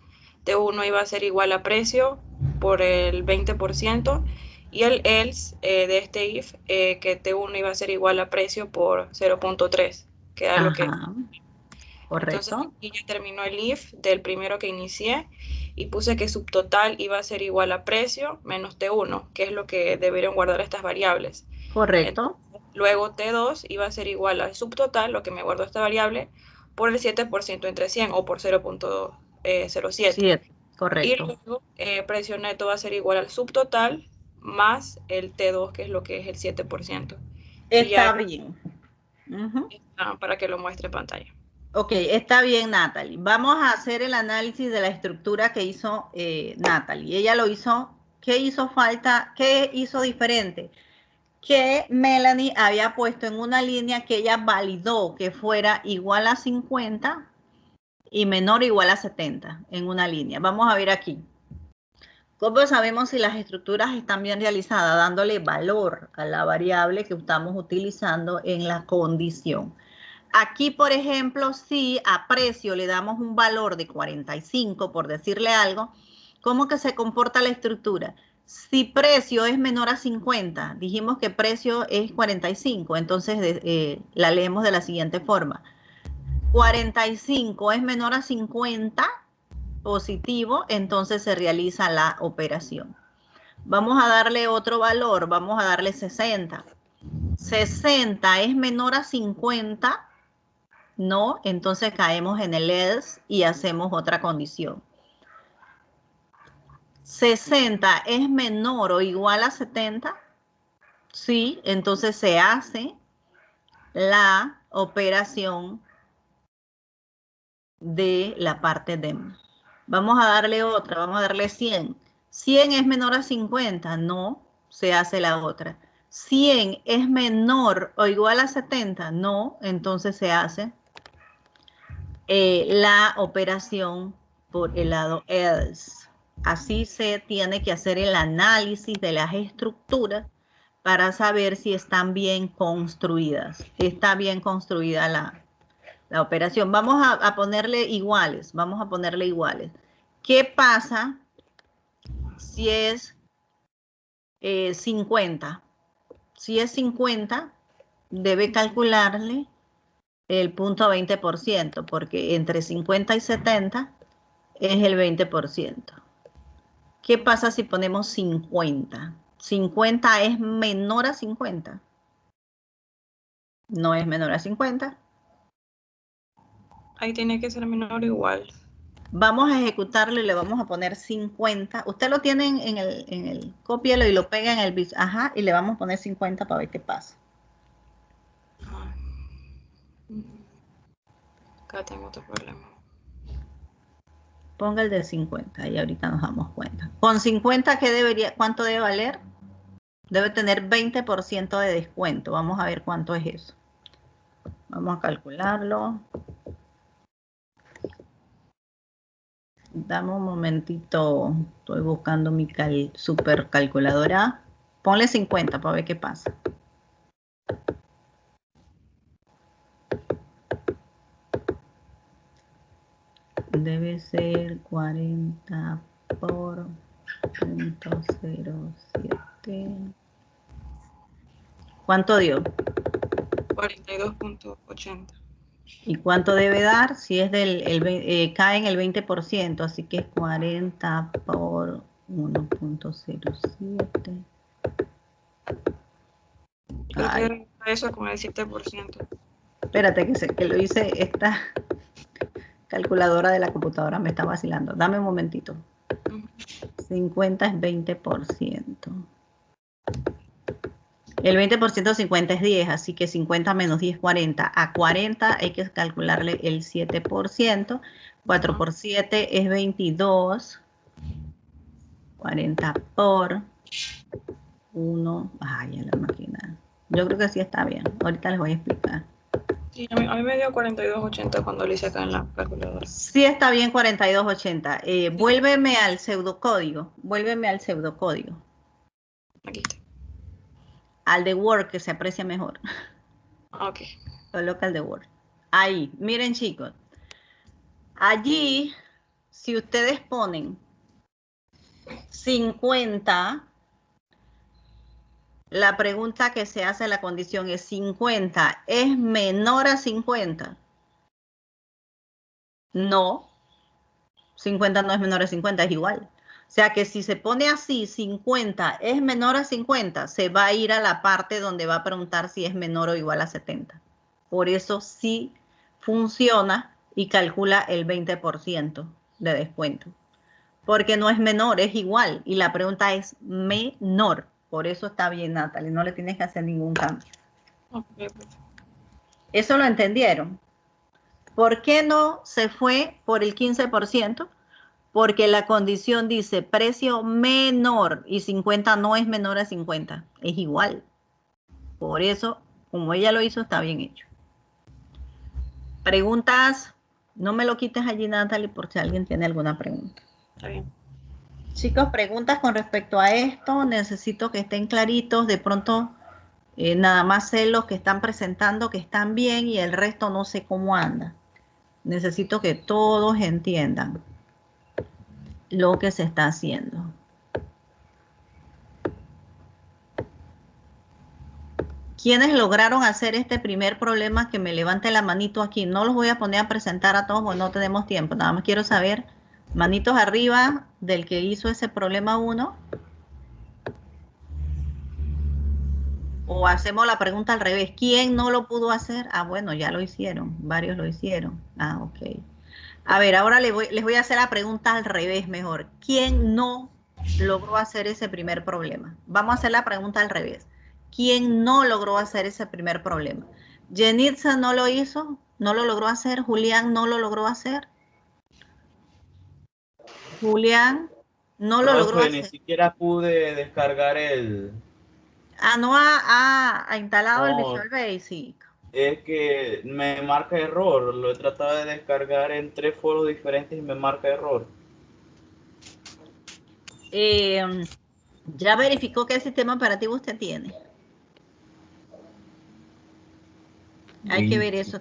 T1 iba a ser igual a precio por el 20%, y el else de este if, que T1 iba a ser igual a precio por 0.3, que era lo que... Correcto. Entonces aquí ya terminó el if del primero que inicié y puse que subtotal iba a ser igual a precio menos T1, que es lo que deberían guardar estas variables. Correcto. Luego T2 iba a ser igual al subtotal, lo que me guardó esta variable, por el 7% entre 100 o por 0.07. Correcto. Y luego precio neto va a ser igual al subtotal más el T2, que es lo que es el 7%. Está bien. Para que lo muestre en pantalla. Ok, está bien, Natalie. Vamos a hacer el análisis de la estructura que hizo Natalie. Ella lo hizo, ¿qué hizo falta? ¿Qué hizo diferente? Que Melanie había puesto en una línea que ella validó que fuera igual a 50 y menor o igual a 70 en una línea. Vamos a ver aquí. ¿Cómo sabemos si las estructuras están bien realizadas? Dándole valor a la variable que estamos utilizando en la condición. Aquí, por ejemplo, si a precio le damos un valor de 45, por decirle algo, ¿cómo que se comporta la estructura? Si precio es menor a 50, dijimos que precio es 45, entonces la leemos de la siguiente forma. 45 es menor a 50, positivo, entonces se realiza la operación. Vamos a darle otro valor, vamos a darle 60. 60 es menor a 50, no, entonces caemos en el else y hacemos otra condición. 60 es menor o igual a 70, sí, entonces se hace la operación de la parte demo. Vamos a darle otra, vamos a darle 100. 100 es menor a 50, no, se hace la otra. 100 es menor o igual a 70, no, entonces se hace la operación por el lado else. Así se tiene que hacer el análisis de las estructuras para saber si están bien construidas. Está bien construida la operación. Vamos a ponerle iguales. Vamos a ponerle iguales. ¿Qué pasa si es 50? Si es 50, debe calcularle el punto 20%, porque entre 50 y 70 es el 20%. ¿Qué pasa si ponemos 50? 50 es menor a 50. No es menor a 50. Ahí tiene que ser menor o igual. Vamos a ejecutarlo y le vamos a poner 50. Usted lo tiene en el cópielo y lo pega en el ajá, y le vamos a poner 50 para ver qué pasa. Acá tengo otro problema. Ponga el de 50 y ahorita nos damos cuenta. Con 50, ¿cuánto debe valer? Debe tener 20% de descuento. Vamos a ver cuánto es eso. Vamos a calcularlo. Dame un momentito. Estoy buscando mi super calculadora. Ponle 50 para ver qué pasa. Debe ser 40 por 0.07. ¿Cuánto dio? 42.80. ¿Y cuánto debe dar? Si es cae en el 20%, así que es 40 por 1.07. Creo que eso con el 7%. Espérate que lo hice, esta calculadora de la computadora me está vacilando. Dame un momentito. 50 es 20%. El 20% de 50 es 10, así que 50 menos 10 es 40. A 40 hay que calcularle el 7%. 4 por 7 es 22. 40 por 1. Ay, a la máquina. Yo creo que sí está bien. Ahorita les voy a explicar. Sí, a mí me dio 42.80 cuando lo hice acá en la calculadora. Sí está bien 42.80. Vuélveme al pseudocódigo. Vuélveme al pseudocódigo. Aquí está. Al de Word, que se aprecia mejor. Ok. Coloca el de Word. Ahí, miren chicos. Allí, si ustedes ponen 50, la pregunta que se hace, la condición es 50, ¿es menor a 50? No, 50 no es menor a 50, es igual. O sea que si se pone así, 50 es menor a 50, se va a ir a la parte donde va a preguntar si es menor o igual a 70. Por eso sí funciona y calcula el 20% de descuento. Porque no es menor, es igual. Y la pregunta es menor. Por eso está bien, Natalie. No le tienes que hacer ningún cambio. Okay. ¿Eso lo entendieron? ¿Por qué no se fue por el 15%? Porque la condición dice precio menor y 50 no es menor a 50. Es igual. Por eso, como ella lo hizo, está bien hecho. Preguntas. No me lo quites allí, Natalie, por si alguien tiene alguna pregunta. Está bien. Chicos, preguntas con respecto a esto. Necesito que estén claritos. De pronto, nada más sé los que están presentando que están bien y el resto no sé cómo anda. Necesito que todos entiendan lo que se está haciendo. ¿Quiénes lograron hacer este primer problema? Que me levante la manito aquí. No los voy a poner a presentar a todos porque no tenemos tiempo. Nada más quiero saber, manitos arriba del que hizo ese problema 1. O hacemos la pregunta al revés. ¿Quién no lo pudo hacer? Ah, bueno, ya lo hicieron. Varios lo hicieron. Ah, ok. A ver, ahora les voy a hacer la pregunta al revés mejor. ¿Quién no logró hacer ese primer problema? Vamos a hacer la pregunta al revés. ¿Quién no logró hacer ese primer problema? Jenitza no lo hizo, no lo logró hacer. Julián no lo logró hacer. Julián no lo logró Profe, ni hacer. siquiera pude descargar el No ha instalado el No, Visual Basic. es que me marca error. Lo he tratado de descargar en 3 foros diferentes y me marca error. ¿Ya verificó qué sistema operativo usted tiene? Hay que ver eso.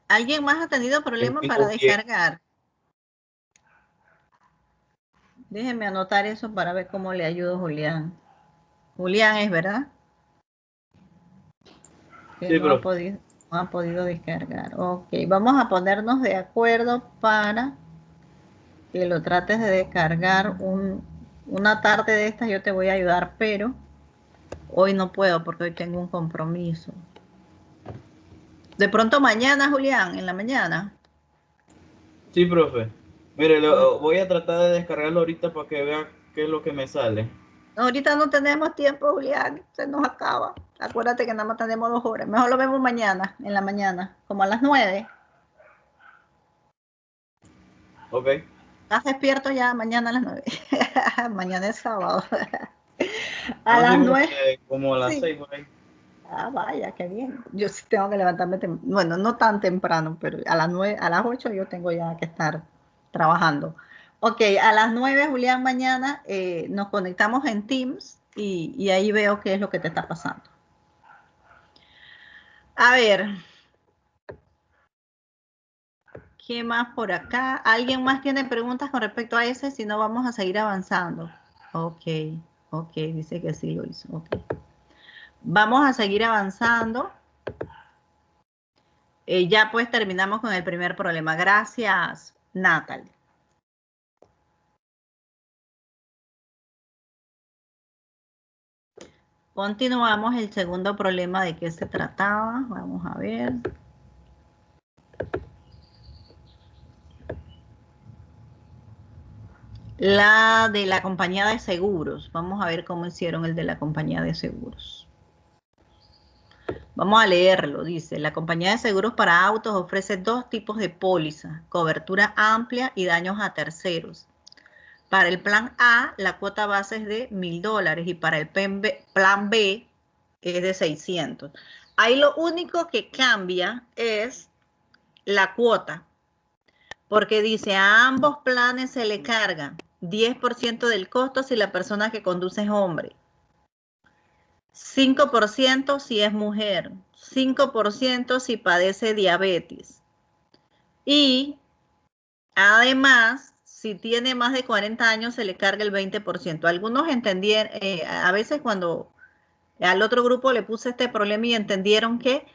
¿Alguien más ha tenido problemas para descargar? Déjeme anotar eso para ver cómo le ayudo a Julián. Julián es, ¿verdad? Que Sí, no ha profe. podido descargar. Ok, vamos a ponernos de acuerdo para que lo trates de descargar una tarde de estas. Yo te voy a ayudar, pero hoy no puedo porque hoy tengo un compromiso. De pronto mañana, Julián, en la mañana. Sí, profe. Mire, voy a tratar de descargarlo ahorita para que vea qué es lo que me sale. Ahorita no tenemos tiempo, Julián, se nos acaba. Acuérdate que nada más tenemos 2 horas. Mejor lo vemos mañana, en la mañana, como a las 9. Ok. ¿Estás despierto ya mañana a las 9? Mañana es sábado. A No, sí, las 9. profe, como a las Sí. 6 por ahí. Vaya, qué bien. Yo sí tengo que levantarme, bueno, no tan temprano, pero a las 9, a las 8 yo tengo ya que estar trabajando. Ok, a las 9, Julián, mañana nos conectamos en Teams y ahí veo qué es lo que te está pasando. A ver, ¿qué más por acá? ¿Alguien más tiene preguntas con respecto a ese? Si no, vamos a seguir avanzando. Ok, dice que sí lo hizo. Ok. Vamos a seguir avanzando. Ya pues terminamos con el primer problema. Gracias, Natalie. Continuamos el segundo problema. ¿De qué se trataba? Vamos a ver. La de la compañía de seguros. Vamos a ver cómo hicieron el de la compañía de seguros. Vamos a leerlo. Dice, la compañía de seguros para autos ofrece 2 tipos de póliza, cobertura amplia y daños a terceros. Para el plan A, la cuota base es de $1,000 y para el plan B es de 600. Ahí lo único que cambia es la cuota, porque dice a ambos planes se le carga 10% del costo si la persona que conduce es hombre, 5% si es mujer, 5% si padece diabetes y además, si tiene más de 40 años se le carga el 20%. Algunos entendieron, a veces cuando al otro grupo le puse este problema y entendieron que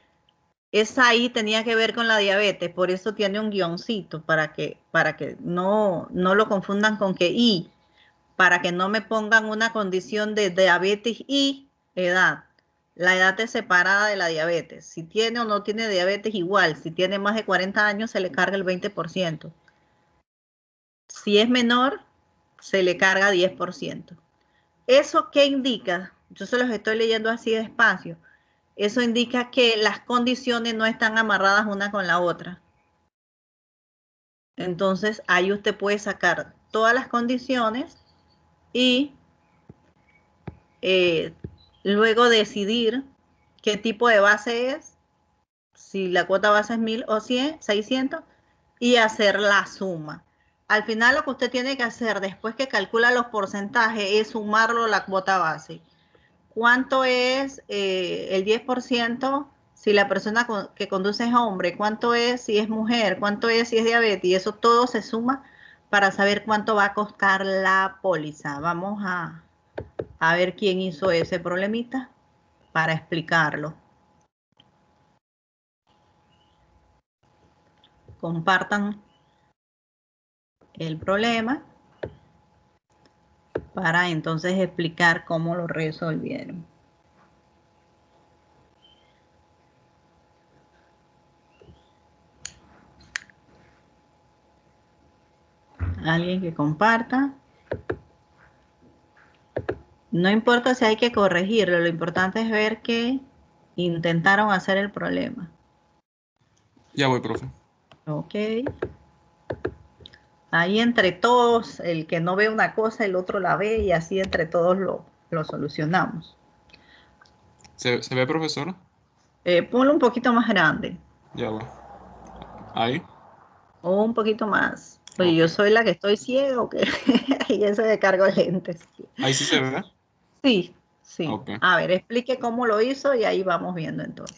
esa I tenía que ver con la diabetes, por eso tiene un guioncito para que no lo confundan con que I, para que no me pongan una condición de diabetes y edad. La edad es separada de la diabetes. Si tiene o no tiene diabetes, igual. Si tiene más de 40 años, se le carga el 20%. Si es menor, se le carga 10%. ¿Eso qué indica? Yo se los estoy leyendo así despacio. Eso indica que las condiciones no están amarradas una con la otra. Entonces, ahí usted puede sacar todas las condiciones y luego decidir qué tipo de base es, si la cuota base es 1,000 o 100, 600, y hacer la suma. Al final lo que usted tiene que hacer después que calcula los porcentajes es sumarlo a la cuota base. ¿Cuánto es el 10% si la persona que conduce es hombre? ¿Cuánto es si es mujer? ¿Cuánto es si es diabetes? Y eso todo se suma para saber cuánto va a costar la póliza. Vamos a ver quién hizo ese problemita para explicarlo. Compartan el problema para entonces explicar cómo lo resolvieron. Alguien que comparta. No importa si hay que corregirlo, lo importante es ver que intentaron hacer el problema. Ya voy, profe. Ok. Ahí entre todos, el que no ve una cosa, el otro la ve y así entre todos lo solucionamos. ¿Se ve, profesora? Ponlo un poquito más grande Ya va. Ahí. o un poquito más. Oye, yo Ok. soy la que estoy ciega o qué. Y eso de cargo lentes. Ahí sí se ve. Sí, sí. Ok. A ver, explique cómo lo hizo y ahí vamos viendo entonces.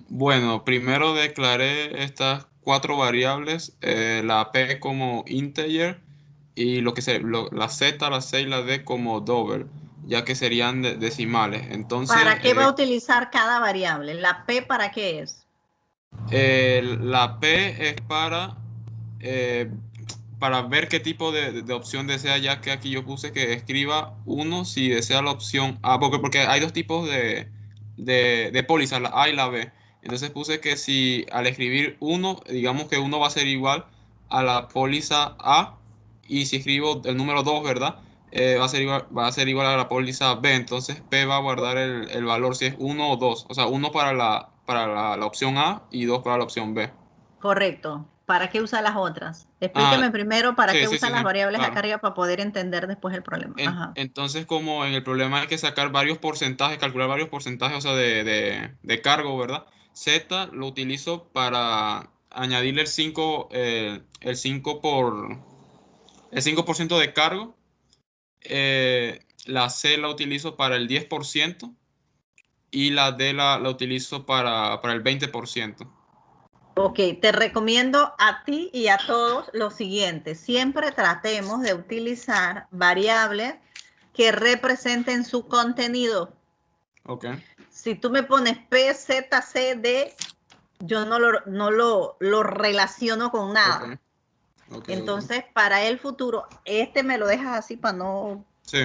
Bueno, primero declaré estas 4 variables, la p como integer y la z, la c y la d como double, ya que serían decimales. Entonces, ¿Para qué va a utilizar cada variable? ¿La P para qué es? la p es eh, para ver qué tipo de opción desea, ya que aquí yo puse que escriba uno si desea la opción A, porque hay dos tipos de póliza, la A y la B. Entonces puse que si al escribir uno, digamos que uno va a ser igual a la póliza A, y si escribo el número 2, ¿verdad? Va a ser igual a la póliza B. Entonces P va a guardar el valor si es uno o 2. O sea, uno para la opción A y 2 para la opción B. Correcto. ¿Para qué usa las otras? Ah, Explíqueme primero para sí, qué sí, usa sí, las sí, variables acá claro. arriba para poder entender después el problema. Ajá. Entonces, como en el problema hay que sacar varios porcentajes, calcular varios porcentajes, o sea, de cargo, ¿verdad? Z lo utilizo para añadirle el 5% de cargo. La C la utilizo para el 10% y la D la utilizo para el 20%. Ok, te recomiendo a ti y a todos lo siguiente. Siempre tratemos de utilizar variables que representen su contenido. Ok, Si tú me pones P, Z, C, D, yo no lo relaciono con nada. ok. Entonces, para el futuro, me lo dejas así para no Sí,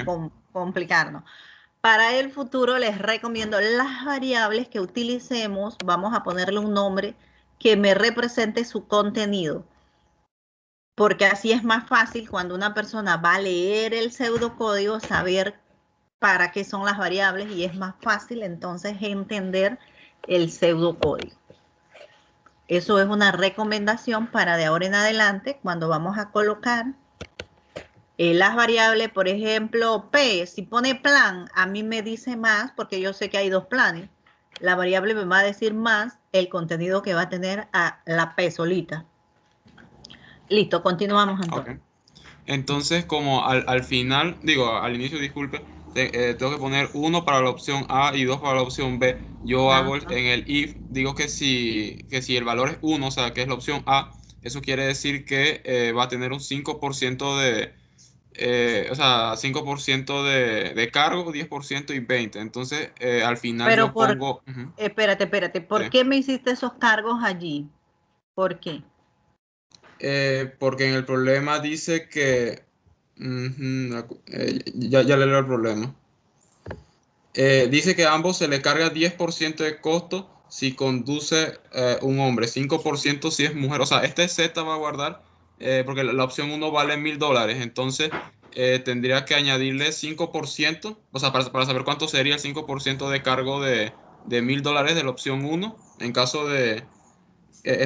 complicarnos. Para el futuro les recomiendo las variables que utilicemos, vamos a ponerle un nombre que me represente su contenido, porque así es más fácil cuando una persona va a leer el pseudocódigo saber para qué son las variables y es más fácil entonces entender el pseudocódigo. Eso es una recomendación para de ahora en adelante cuando vamos a colocar las variables, por ejemplo, P, si pone plan, a mí me dice más porque yo sé que hay 2 planes. La variable me va a decir más el contenido que va a tener a la P solita. Listo, continuamos entonces. ok. Entonces, como al final, al inicio, disculpe, tengo que poner 1 para la opción A y 2 para la opción B. Yo hago Ajá. en el if, digo que si el valor es 1, o sea, que es la opción A, eso quiere decir que va a tener un 5% o sea, 5% de cargo, 10% y 20%. Entonces, al final Pero yo pongo, espérate, sí. ¿por qué me hiciste esos cargos allí? ¿Por qué? Porque en el problema dice que, ya le leo el problema. Dice que a ambos se le carga 10% de costo si conduce un hombre, 5% si es mujer. O sea, este Z va a guardar, porque la opción 1 vale $1000. Entonces, tendría que añadirle 5%, o sea, para saber cuánto sería el 5% de cargo de $1000 de la opción 1. En caso es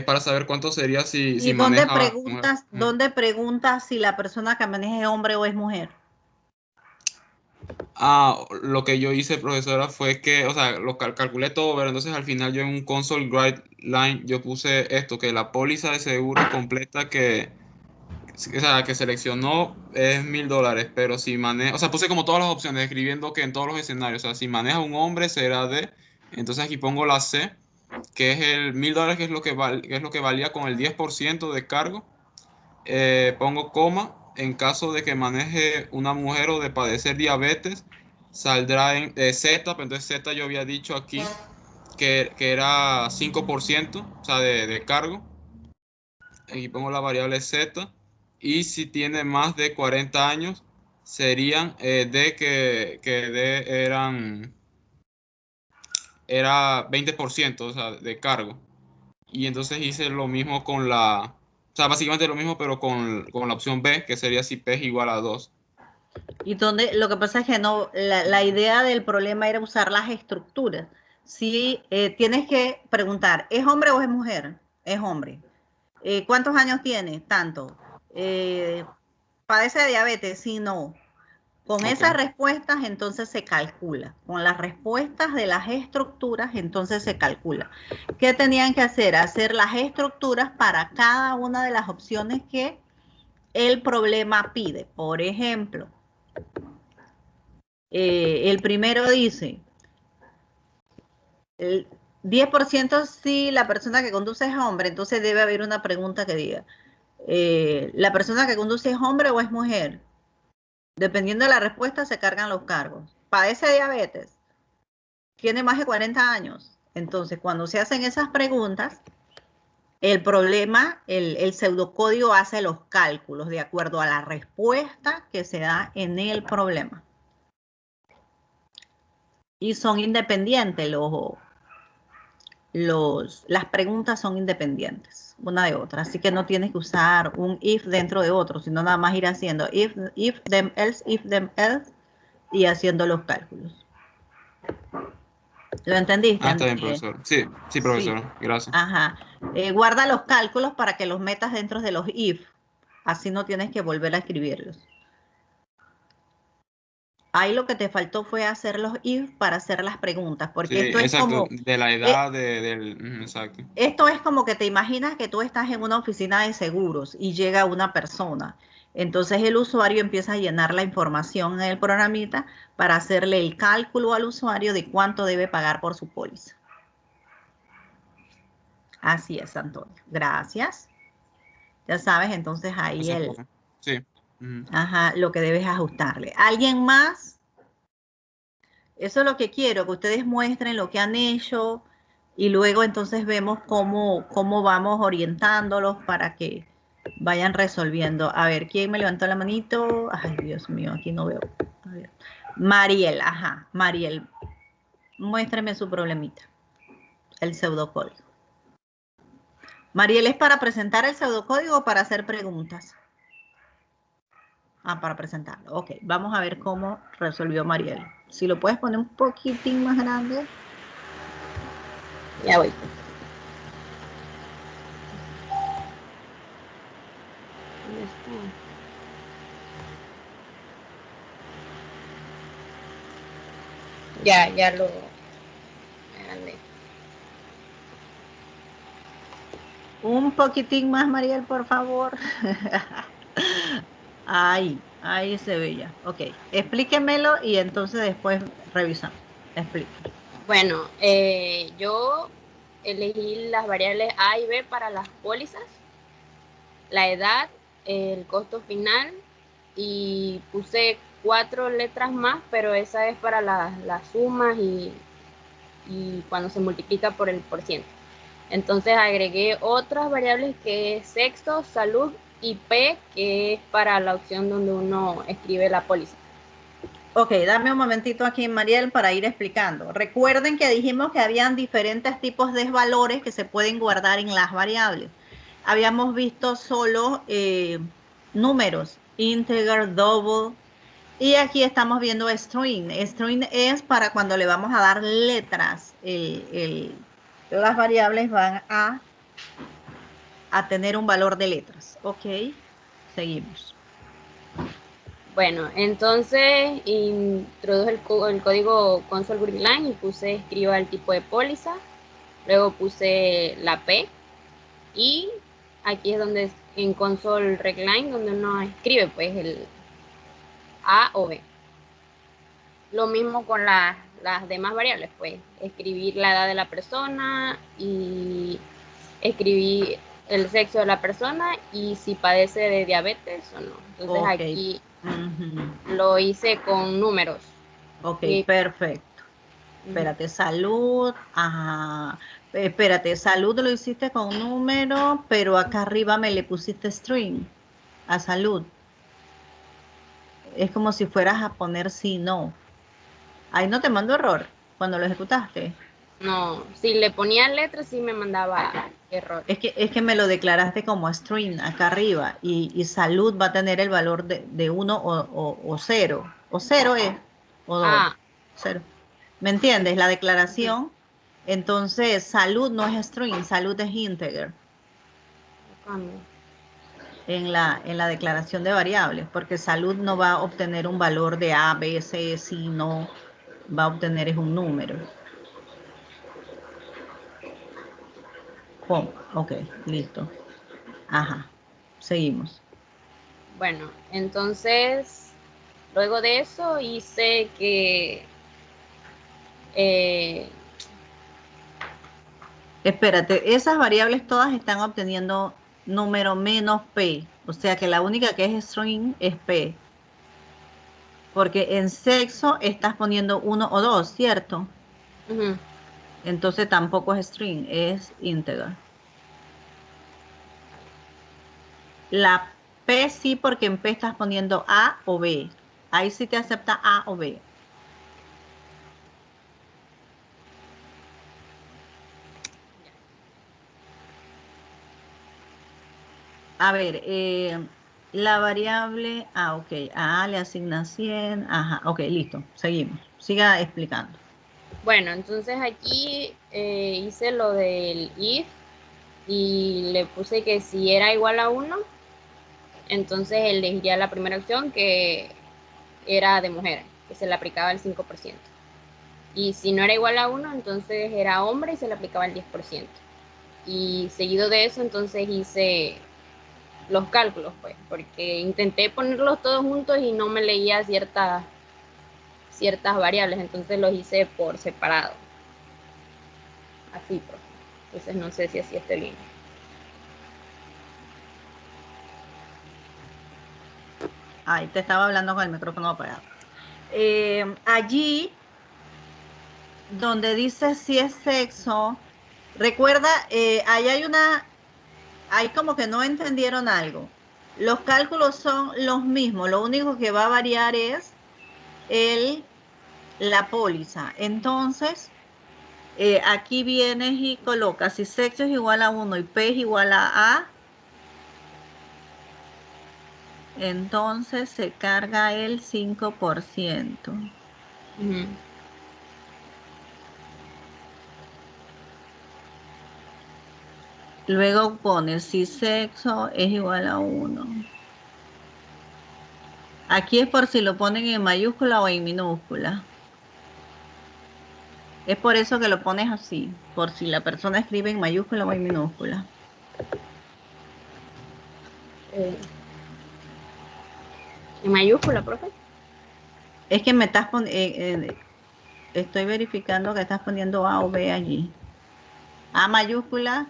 para saber cuánto sería si ¿Y maneja mujer. dónde preguntas si la persona que maneja es hombre o es mujer? Lo que yo hice, profesora, fue que, o sea, lo calculé todo, pero entonces al final yo en un console guideline yo puse esto, que la póliza de seguro completa o sea, que seleccionó es $1000, pero si maneja, o sea, puse como todas las opciones, escribiendo que en todos los escenarios, o sea, si maneja un hombre será D, entonces aquí pongo la C, que es el $1000, que es lo que es lo que valía con el 10% de cargo. Pongo coma, en caso de que maneje una mujer o de padecer diabetes, saldrá en Z, pero entonces Z yo había dicho aquí que era 5%, o sea, de cargo. Aquí pongo la variable Z. Y si tiene más de 40 años, serían D, que D era 20%, o sea, de cargo. Y entonces hice lo mismo o sea, básicamente lo mismo, pero con la opción B, que sería si P es igual a 2. Y lo que pasa es que no, la idea del problema era usar las estructuras. Si tienes que preguntar, ¿es hombre o es mujer? Es hombre. ¿Cuántos años tiene? Tanto. padece de diabetes, sí, no. Con Ok. esas respuestas entonces se calcula. Con las respuestas de las estructuras entonces se calcula. ¿Qué tenían que hacer? Hacer las estructuras para cada una de las opciones que el problema pide. Por ejemplo, el primero dice, el 10% si la persona que conduce es hombre, entonces debe haber una pregunta que diga, ¿la persona que conduce es hombre o es mujer? Dependiendo de la respuesta se cargan los cargos. ¿Padece diabetes? ¿Tiene más de 40 años? Entonces, cuando se hacen esas preguntas, el problema, el pseudocódigo hace los cálculos de acuerdo a la respuesta que se da en el problema. Y son independientes, las preguntas son independientes una de otra, así que no tienes que usar un if dentro de otro, sino nada más ir haciendo if, them, else, y haciendo los cálculos. ¿Lo entendiste? Ah, está bien, profesor. Sí, sí, profesor. Sí. Gracias. Ajá. Guarda los cálculos para que los metas dentro de los if, así no tienes que volver a escribirlos. Ahí lo que te faltó fue hacer los if para hacer las preguntas, porque Sí, esto es exacto. como, De la edad exacto. esto es como que te imaginas que tú estás en una oficina de seguros y llega una persona. Entonces el usuario empieza a llenar la información en el programita para hacerle el cálculo al usuario de cuánto debe pagar por su póliza. Así es, Antonio. Gracias. Ya sabes, entonces ahí Gracias, profe. Sí. Ajá, lo que debes ajustarle. ¿Alguien más? Eso es lo que quiero, que ustedes muestren lo que han hecho y luego entonces vemos cómo vamos orientándolos para que vayan resolviendo. A ver, ¿quién me levantó la manito? Ay, Dios mío, aquí no veo. A ver. Mariel, ajá, Mariel, muéstreme su problemita, el pseudocódigo. Mariel, ¿es para presentar el pseudocódigo o para hacer preguntas? Ah, para presentarlo. Ok, vamos a ver cómo resolvió Mariel. Si lo puedes poner un poquitín más grande. Ya voy. Ya lo agrandé. Un poquitín más, Mariel, por favor. Ahí se ve ya. Ok, explíquemelo y entonces después revisamos. Explíqueme. Bueno, yo elegí las variables A y B para las pólizas, la edad, el costo final y puse 4 letras más, pero esa es para las sumas y cuando se multiplica por el %. Entonces agregué otras variables que es sexo, salud y P, que es para la opción donde uno escribe la póliza. Ok, dame un momentito aquí, Mariel, para ir explicando. Recuerden que dijimos que habían diferentes tipos de valores que se pueden guardar en las variables. Habíamos visto solo números, integer, double, y aquí estamos viendo string. String es para cuando le vamos a dar letras. Las variables van a tener un valor de letras. Ok, seguimos. Bueno, entonces introduje el código console GridLine y puse escriba el tipo de póliza. Luego puse la P y aquí es donde en console regline donde uno escribe pues el A o B. Lo mismo con las demás variables, pues escribir la edad de la persona y escribir el sexo de la persona y si padece de diabetes o no. Entonces aquí lo hice con números. Ok, perfecto. Espérate, salud. Ajá. Espérate, salud lo hiciste con número, pero acá arriba me le pusiste string a salud. Es como si fueras a poner sí, no. Ahí no te mandó error cuando lo ejecutaste. No, si le ponía letras sí me mandaba error. Es que me lo declaraste como string acá arriba y salud va a tener el valor de 1 o 0. O 0 es. O 0. ¿Me entiendes? La declaración. Entonces, salud no es string, salud es integer. en la declaración de variables, porque salud no va a obtener un valor de A, B, C, sino va a obtener es un número. ¿Cómo? Ok, listo. Ajá, seguimos. Bueno, entonces, luego de eso hice que Espérate, esas variables todas están obteniendo número menos P, o sea que la única que es string es P. Porque en sexo estás poniendo 1 o 2, ¿cierto? Entonces tampoco es string, es integer. La P sí, porque en P estás poniendo A o B. Ahí sí te acepta A o B. A ver, la variable, ok, a A le asigna 100, ajá, ok, listo, seguimos. Siga explicando. bueno, entonces aquí hice lo del if y le puse que si era igual a 1, entonces elegiría la primera opción que era de mujer, que se le aplicaba el 5%. Y si no era igual a 1, entonces era hombre y se le aplicaba el 10%. Y seguido de eso, entonces hice los cálculos, pues, porque intenté ponerlos todos juntos y no me leía ciertas variables, entonces los hice por separado. Así, pues. Entonces no sé si así está bien. Ay, te estaba hablando con el micrófono apagado. Allí, donde dice si es sexo, recuerda, ahí hay como que no entendieron algo. Los cálculos son los mismos, lo único que va a variar es la póliza. Entonces, aquí vienes y colocas si sexo es igual a 1 y P es igual a A, entonces se carga el 5%. Luego pones si sexo es igual a 1. Aquí es por si lo ponen en mayúscula o en minúscula. Es por eso que lo pones así, por si la persona escribe en mayúscula o en minúscula. ¿En mayúscula, profe? Es que me estás poniendo, estoy verificando que estás poniendo A o B allí. A mayúscula.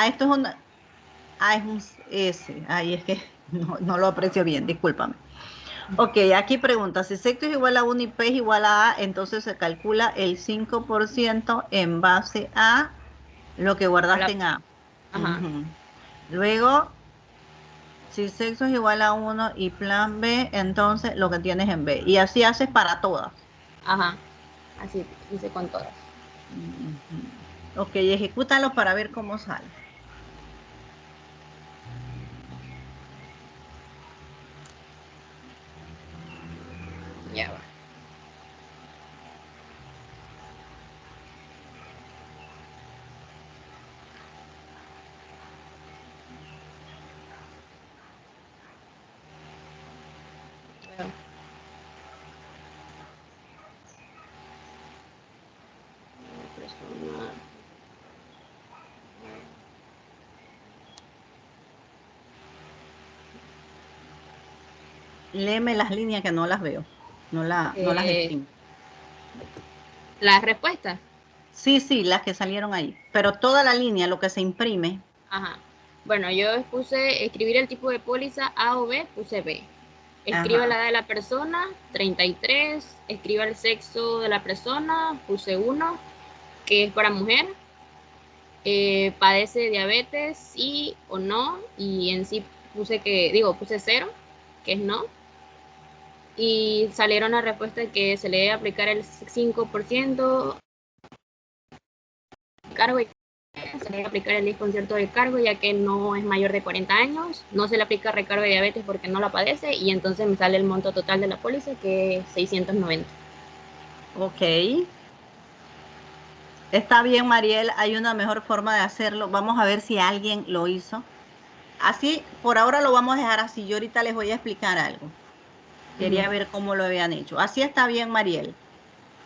Esto es es un S. Ahí es que no lo aprecio bien, discúlpame. Ok, aquí pregunta, si sexo es igual a 1 y P es igual a A, entonces se calcula el 5% en base a lo que guardaste en A. Ajá. Luego, si sexo es igual a 1 y plan B, entonces lo que tienes en B. Y así haces para todas. Ajá, así hice con todas. Ok, ejecútalo para ver cómo sale. Ya va. Léeme las líneas que no las veo. No las distingo. ¿Las respuestas? Sí, las que salieron ahí. Pero toda la línea, lo que se imprime. Ajá. Bueno, yo puse escribir el tipo de póliza A o B, puse B. Escriba la edad de la persona, 33. Escriba el sexo de la persona, puse 1, que es para mujer. Padece diabetes, sí o no. Y en sí puse 0, que es no. Y salieron las respuestas que se le debe aplicar el 5% cargo y se le debe aplicar el 10% del cargo ya que no es mayor de 40 años, no se le aplica recargo de diabetes porque no la padece y entonces me sale el monto total de la póliza que es 690. Ok. Está bien, Mariel, hay una mejor forma de hacerlo. Vamos a ver si alguien lo hizo. Así, por ahora lo vamos a dejar así. Yo ahorita les voy a explicar algo. Quería ver cómo lo habían hecho. Así está bien, Mariel.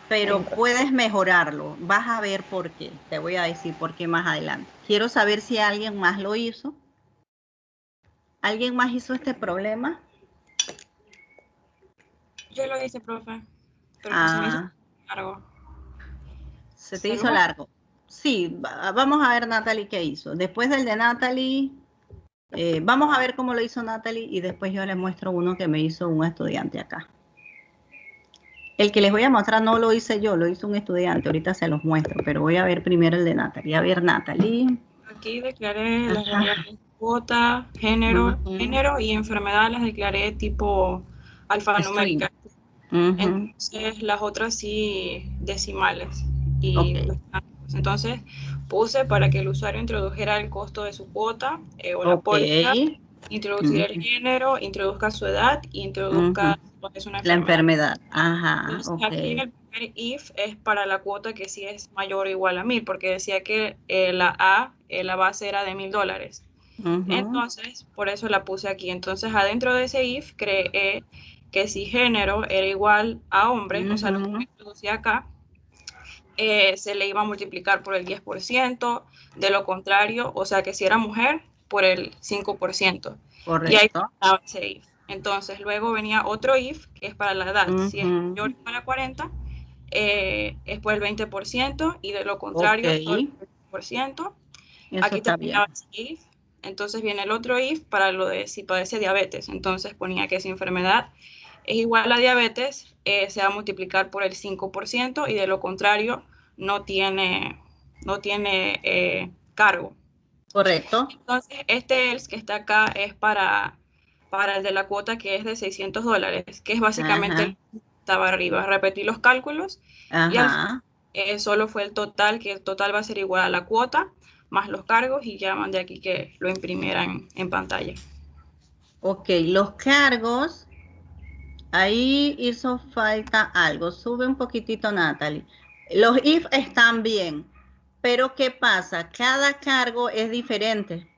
Pero puedes mejorarlo. Vas a ver por qué. Te voy a decir por qué más adelante. Quiero saber si alguien más lo hizo. ¿Alguien más hizo este problema? Yo lo hice, profe. Pero se me hizo largo. ¿Se te hizo largo? Sí, vamos a ver Natalie qué hizo. Después del de Natalie, vamos a ver cómo lo hizo Natalie y después yo les muestro uno que me hizo un estudiante acá. El que les voy a mostrar no lo hice yo, lo hizo un estudiante. Ahorita se los muestro, pero voy a ver primero el de Natalie. A ver, Natalie. Aquí declaré las variables cuota, género y enfermedad las declaré tipo alfanumérica. Entonces las otras sí decimales. Y entonces puse para que el usuario introdujera el costo de su cuota o la póliza, introducir el género, introduzca su edad y introduzca lo que es una enfermedad. Aquí en el primer if es para la cuota que sí es mayor o igual a 1000, porque decía que la base era de $1000. Entonces, por eso la puse aquí. Entonces, adentro de ese if creé que si género era igual a hombre, o sea, lo que me introducía acá, se le iba a multiplicar por el 10%, de lo contrario, o sea, que si era mujer, por el 5%. Correcto. Y ahí estaba ese if. Entonces, luego venía otro if, que es para la edad. Si es mayor o igual a 40, es por el 20%, y de lo contrario, por el 20%. Aquí terminaba ese if. Entonces viene el otro if para lo de si padece diabetes. Entonces ponía que si enfermedad es igual a diabetes, se va a multiplicar por el 5%, y de lo contrario no tiene cargo. Correcto. Entonces este else que está acá es para el de la cuota, que es de $600, que es básicamente el que estaba arriba. Repetí los cálculos y al final, solo fue el total, que el total va a ser igual a la cuota más los cargos, y ya mandé aquí que lo imprimieran en pantalla. Ok, los cargos, ahí hizo falta algo. Sube un poquitito, Natalie. Los if están bien, pero ¿qué pasa? Cada cargo es diferente.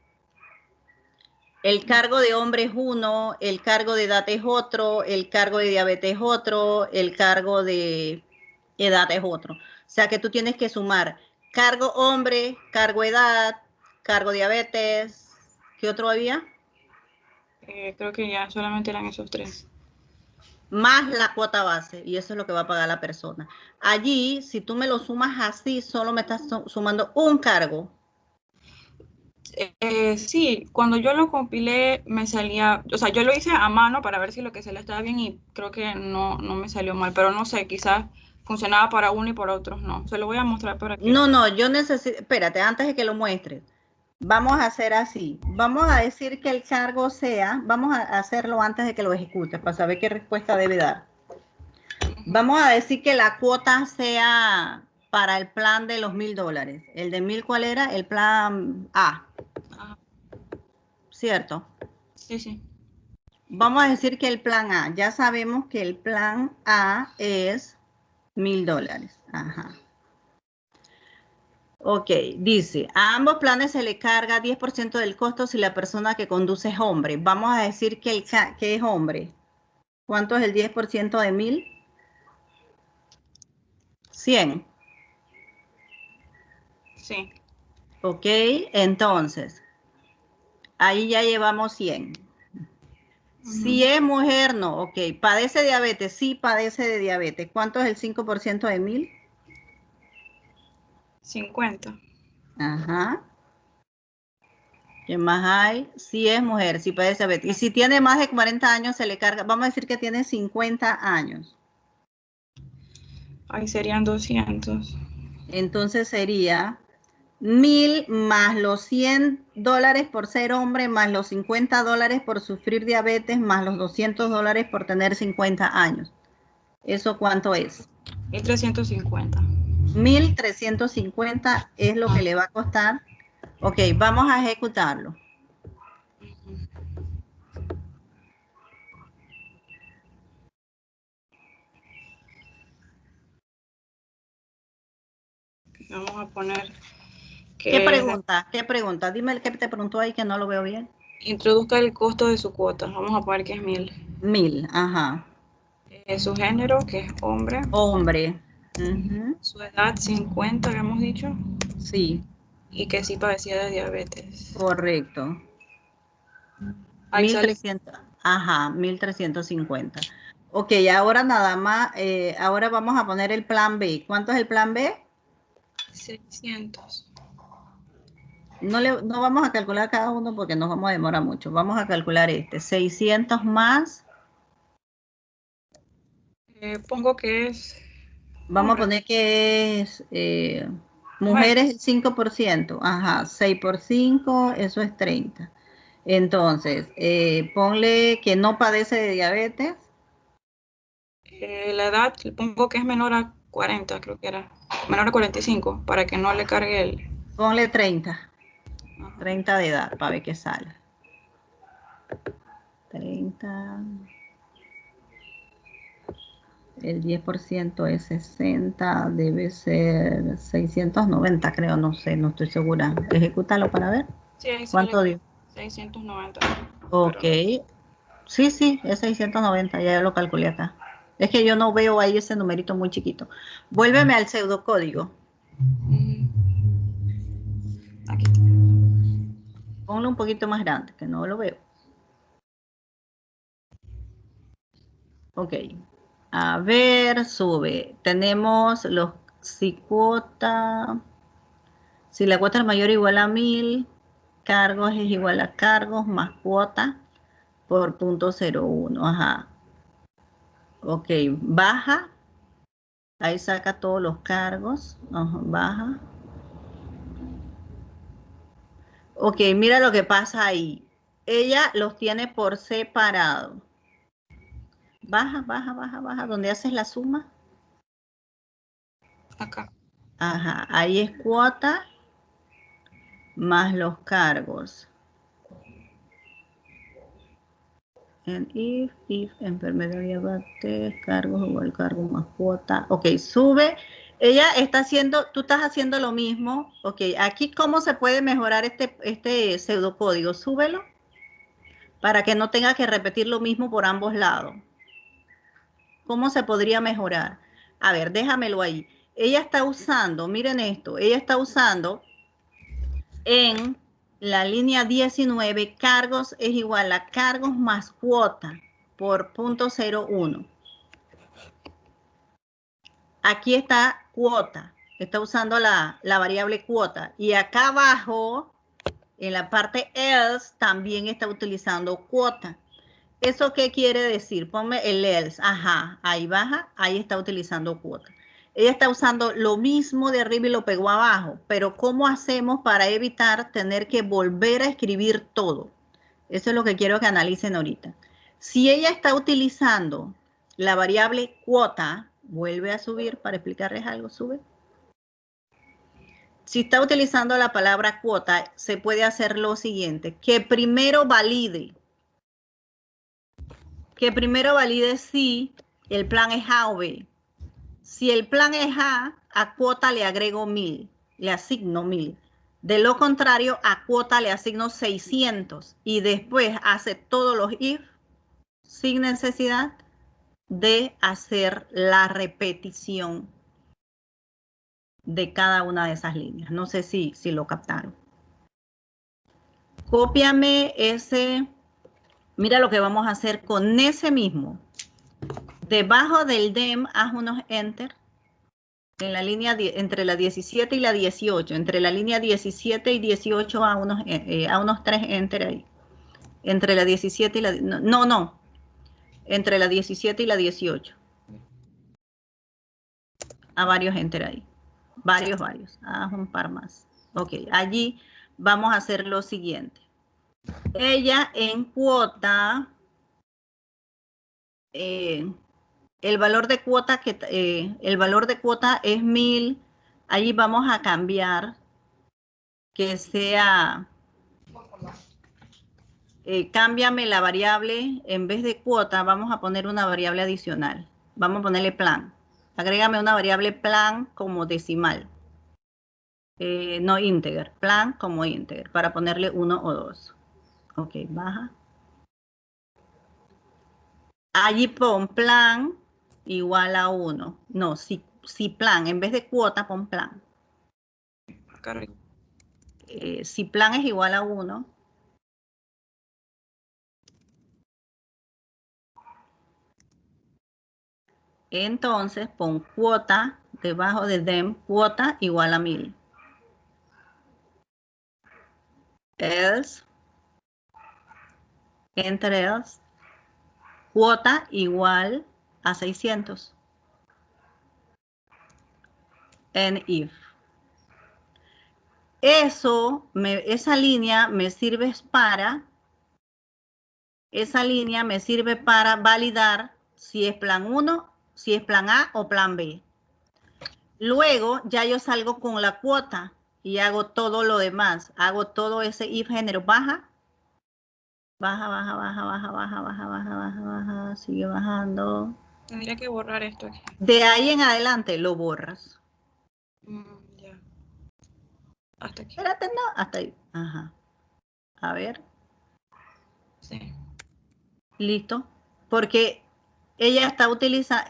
El cargo de hombre es uno, el cargo de edad es otro, el cargo de diabetes es otro, el cargo de edad es otro. O sea que tú tienes que sumar cargo hombre, cargo edad, cargo diabetes. ¿Qué otro había? Creo que ya solamente eran esos tres. Más la cuota base, y eso es lo que va a pagar la persona. Allí, si tú me lo sumas así, solo me estás sumando un cargo. Sí, cuando yo lo compilé me salía, o sea, yo lo hice a mano para ver si lo que se le estaba bien, y creo que no me salió mal, pero no sé, quizás funcionaba para uno y para otros no. Se lo voy a mostrar para que... No, yo necesito, espérate, antes de que lo muestres, vamos a hacer así. Vamos a decir que el cargo sea, vamos a hacerlo antes de que lo ejecutes para saber qué respuesta debe dar. Vamos a decir que la cuota sea para el plan de los $1000. ¿El de 1000 cuál era? El plan A. ¿Cierto? Sí. Vamos a decir que el plan A, ya sabemos que el plan A es $1000. Ok, dice, a ambos planes se le carga 10% del costo si la persona que conduce es hombre. Vamos a decir que es hombre. ¿Cuánto es el 10% de 1000? 100. Sí. Ok, entonces, ahí ya llevamos 100. Si es mujer, no. Ok, ¿padece diabetes? Sí, padece de diabetes. ¿Cuánto es el 5% de 1000? 50. ¿Qué más hay? Si es mujer, si padece diabetes. Y si tiene más de 40 años, se le carga, vamos a decir que tiene 50 años. Ahí serían 200. Entonces sería 1000 más los $100 por ser hombre, más los $50 por sufrir diabetes, más los $200 por tener 50 años. ¿Eso cuánto es? 1350. 1350 es lo que le va a costar. Ok, vamos a ejecutarlo. Vamos a poner que... ¿Qué pregunta? Dime el que te preguntó ahí que no lo veo bien. Introduzca el costo de su cuota. Vamos a poner que es 1000. 1000, ajá. Su género, que es hombre. Hombre. Ujú, Su edad, 50, habíamos dicho. sí, Y que sí padecía de diabetes. correcto. Ahí sale 1300, ajá, 1350. Ok, ahora nada más, ahora vamos a poner el plan B. ¿Cuánto es el plan B? 600. No vamos a calcular cada uno porque nos vamos a demorar mucho. Vamos a calcular este. 600 más. Pongo que es... Vamos hombre. a poner que es mujeres el 5%. Ajá, 6 por 5, eso es 30. Entonces, ponle que no padece de diabetes. La edad, le pongo que es menor a 40, creo que era. Menor a 45, para que no le cargue el... Ponle 30. Ajá. 30 de edad, para ver qué sale. 30. El 10% es 60, debe ser 690, creo, no sé, no estoy segura. Ejecútalo para ver. Sí, ahí ¿Cuánto sale dio? 690. Ok. Sí, sí, es 690, ya lo calculé acá. Es que yo no veo ahí ese numerito muy chiquito. Vuélveme al pseudocódigo. Aquí está. Ponlo un poquito más grande, que no lo veo. Ok. A ver, sube. Tenemos los si la cuota es mayor o igual a 1000, cargos es igual a cargos más cuota por 0.01. Ajá. Ok, baja. Ahí saca todos los cargos. Ajá, baja. Ok, mira lo que pasa ahí. Ella los tiene por separado. Baja, baja, baja, baja. ¿Dónde haces la suma? Acá. Ajá, ahí es cuota más los cargos. En if, enfermedad, diabetes, cargos igual cargo más cuota. Ok, sube. Ella está haciendo, tú estás haciendo lo mismo. Ok, aquí cómo se puede mejorar este pseudocódigo. Súbelo para que no tenga que repetir lo mismo por ambos lados. ¿Cómo se podría mejorar? A ver, déjamelo ahí. Ella está usando, miren esto, ella está usando en la línea 19, cargos es igual a cargos más cuota por 0.01. Aquí está cuota, está usando la variable cuota. Y acá abajo, en la parte else, también está utilizando cuota. ¿Eso qué quiere decir? Ponme el else. Ajá, ahí baja, ahí está utilizando cuota. Ella está usando lo mismo de arriba y lo pegó abajo, pero ¿cómo hacemos para evitar tener que volver a escribir todo? Eso es lo que quiero que analicen ahorita. Si ella está utilizando la variable cuota, vuelve a subir para explicarles algo, sube. Si está utilizando la palabra cuota, se puede hacer lo siguiente, que primero valide si el plan es A o B. Si el plan es a cuota le agrego 1000, le asigno 1000. De lo contrario, a cuota le asigno 600 y después hace todos los if sin necesidad de hacer la repetición de cada una de esas líneas. No sé si lo captaron. Cópiame ese. Mira lo que vamos a hacer con ese mismo. Debajo del DEM, haz unos enter. En la línea entre la 17 y la 18. Entre la línea 17 y 18 a unos 3 enter ahí. Entre la 17 y la... No. Entre la 17 y la 18. A varios enter ahí. Varios. Haz un par más. Ok, allí vamos a hacer lo siguiente. Ella en cuota... el valor de cuota es 1000. Allí vamos a cambiar que sea, cámbiame la variable, en vez de cuota vamos a poner una variable adicional. Vamos a ponerle plan. Agrégame una variable plan como decimal. No integer, plan como integer, para ponerle 1 o 2. Ok, baja. Allí pon plan igual a 1. No, si plan, en vez de cuota, pon plan. Si plan es igual a 1, entonces pon cuota debajo de dem, cuota igual a 1000. Else, entre else, cuota igual a 600. And if. Esa línea me sirve para validar si es plan 1, si es plan A o plan B. Luego ya yo salgo con la cuota y hago todo lo demás. Hago todo ese if género baja. Baja, sigue bajando. Tendría que borrar esto aquí. De ahí en adelante lo borras. Ya. Hasta aquí. Espérate, no, hasta ahí. Ajá. A ver. Sí. Listo. Porque ella está utilizando,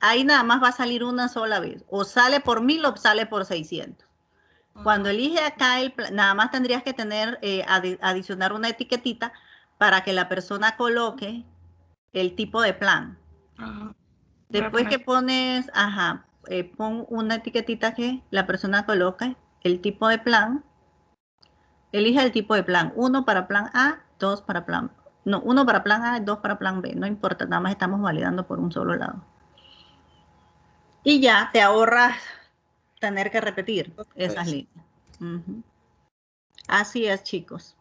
ahí nada más va a salir una sola vez. O sale por 1000 o sale por 600. Cuando elige acá, nada más tendrías que tener, adicionar una etiquetita para que la persona coloque el tipo de plan. Ajá. Después que pones, pon una etiquetita que la persona coloque el tipo de plan. Elige el tipo de plan. 1 para plan A, 2 para plan B. No, 1 para plan A, 2 para plan B. No importa, nada más estamos validando por un solo lado. Y ya te ahorras tener que repetir esas líneas. Así es, chicos.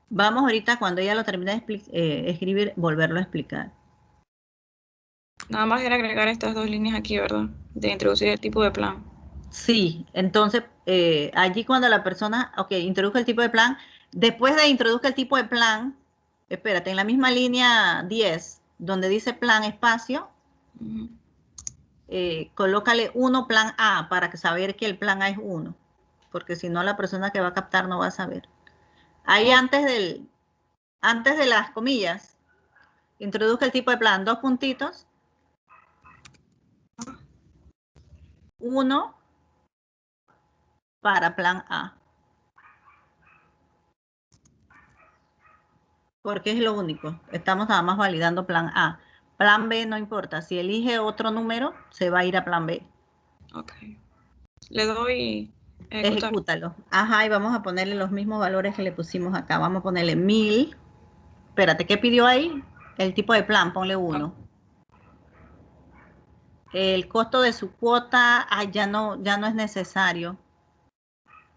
Vamos ahorita, cuando ella lo termine de escribir, volverlo a explicar. Nada más era agregar estas dos líneas aquí, ¿verdad? De introducir el tipo de plan. Sí, entonces allí cuando la persona, introduzca el tipo de plan, después de introduzca el tipo de plan, espérate, en la misma línea 10, donde dice plan espacio, colócale 1 plan A para que saber que el plan A es 1, porque si no la persona que va a captar no va a saber. Ahí antes de las comillas, introduzca el tipo de plan, 2 puntitos, 1 para plan A. Porque es lo único. Estamos nada más validando plan A. Plan B no importa. Si elige otro número, se va a ir a plan B. Ok. Le doy Ejecútalo. Ajá, y vamos a ponerle los mismos valores que le pusimos acá. Vamos a ponerle 1000. Espérate, ¿qué pidió ahí? El tipo de plan, ponle 1. El costo de su cuota, ya no es necesario.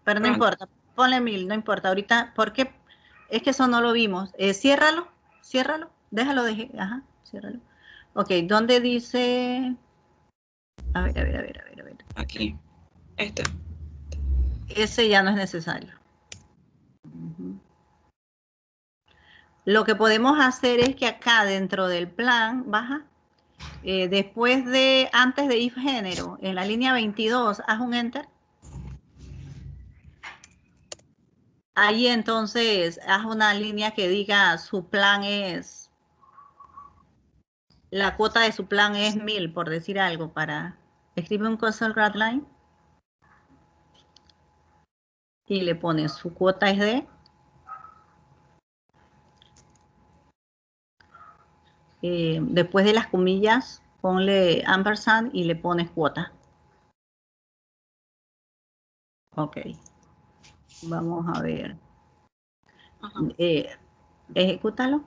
Pero no importa. Ponle 1000, no importa. Ahorita, porque es que eso no lo vimos. Ciérralo. Déjalo de... Ajá, ciérralo. Ok, ¿dónde dice? A ver. aquí. Este. Ese ya no es necesario. Lo que podemos hacer es que acá dentro del plan, baja, antes de if género, en la línea 22, haz un enter. Ahí entonces haz una línea que diga su plan es, la cuota de su plan es 1000, por decir algo, escribe un console grad line y le pones su cuota es de, después de las comillas, ponle ampersand y le pones cuota. Ok. Vamos a ver. Ejecútalo.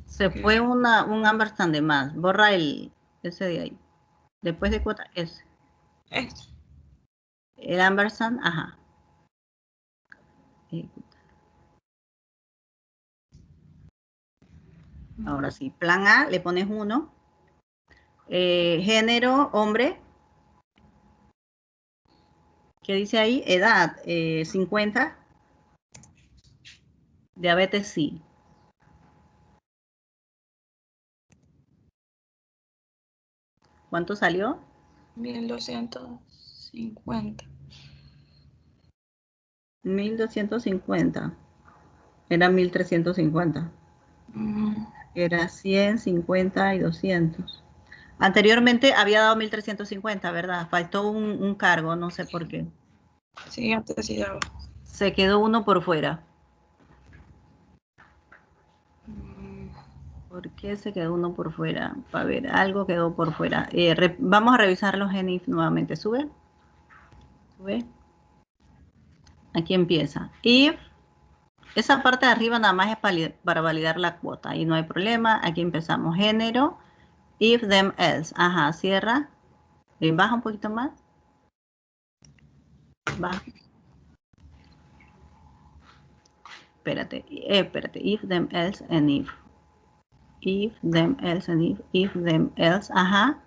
Se fue un ampersand de más. Borra ese de ahí. Después de cuota, ese. El ampersand, ajá. Ejecuta. Ahora sí, plan A, le pones 1. Género, hombre. ¿Qué dice ahí? Edad, 50. Diabetes, sí. ¿Cuánto salió? 1250. 1250. Era 1350. Era 100, 50 y 200. Anteriormente había dado 1350, ¿verdad? Faltó un cargo, no sé por qué. Sí, antes sí daba. Se quedó uno por fuera. ¿Por qué se quedó uno por fuera? Para ver, algo quedó por fuera. Vamos a revisar los GENIF nuevamente. ¿Sube? ¿Sube? Aquí empieza. If, esa parte de arriba nada más es para validar la cuota. Ahí no hay problema. Aquí empezamos. Género. If, them, else. Ajá, cierra. Baja un poquito más. Baja. Espérate. If, them, else, and if. If, them, else, and if, them, else. Ajá.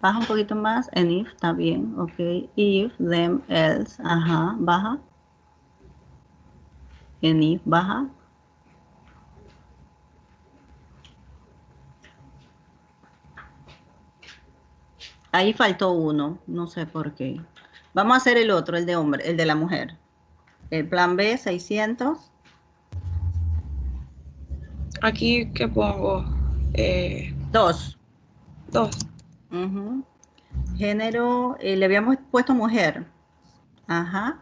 Baja un poquito más. And if, está bien. Ok. If, them, else. Ajá. Baja. And if, baja. Ahí faltó uno. No sé por qué. Vamos a hacer el otro, el de hombre, el de la mujer. El plan B, 600. Aquí, ¿qué pongo? 2. 2. Género, le habíamos puesto mujer. Ajá.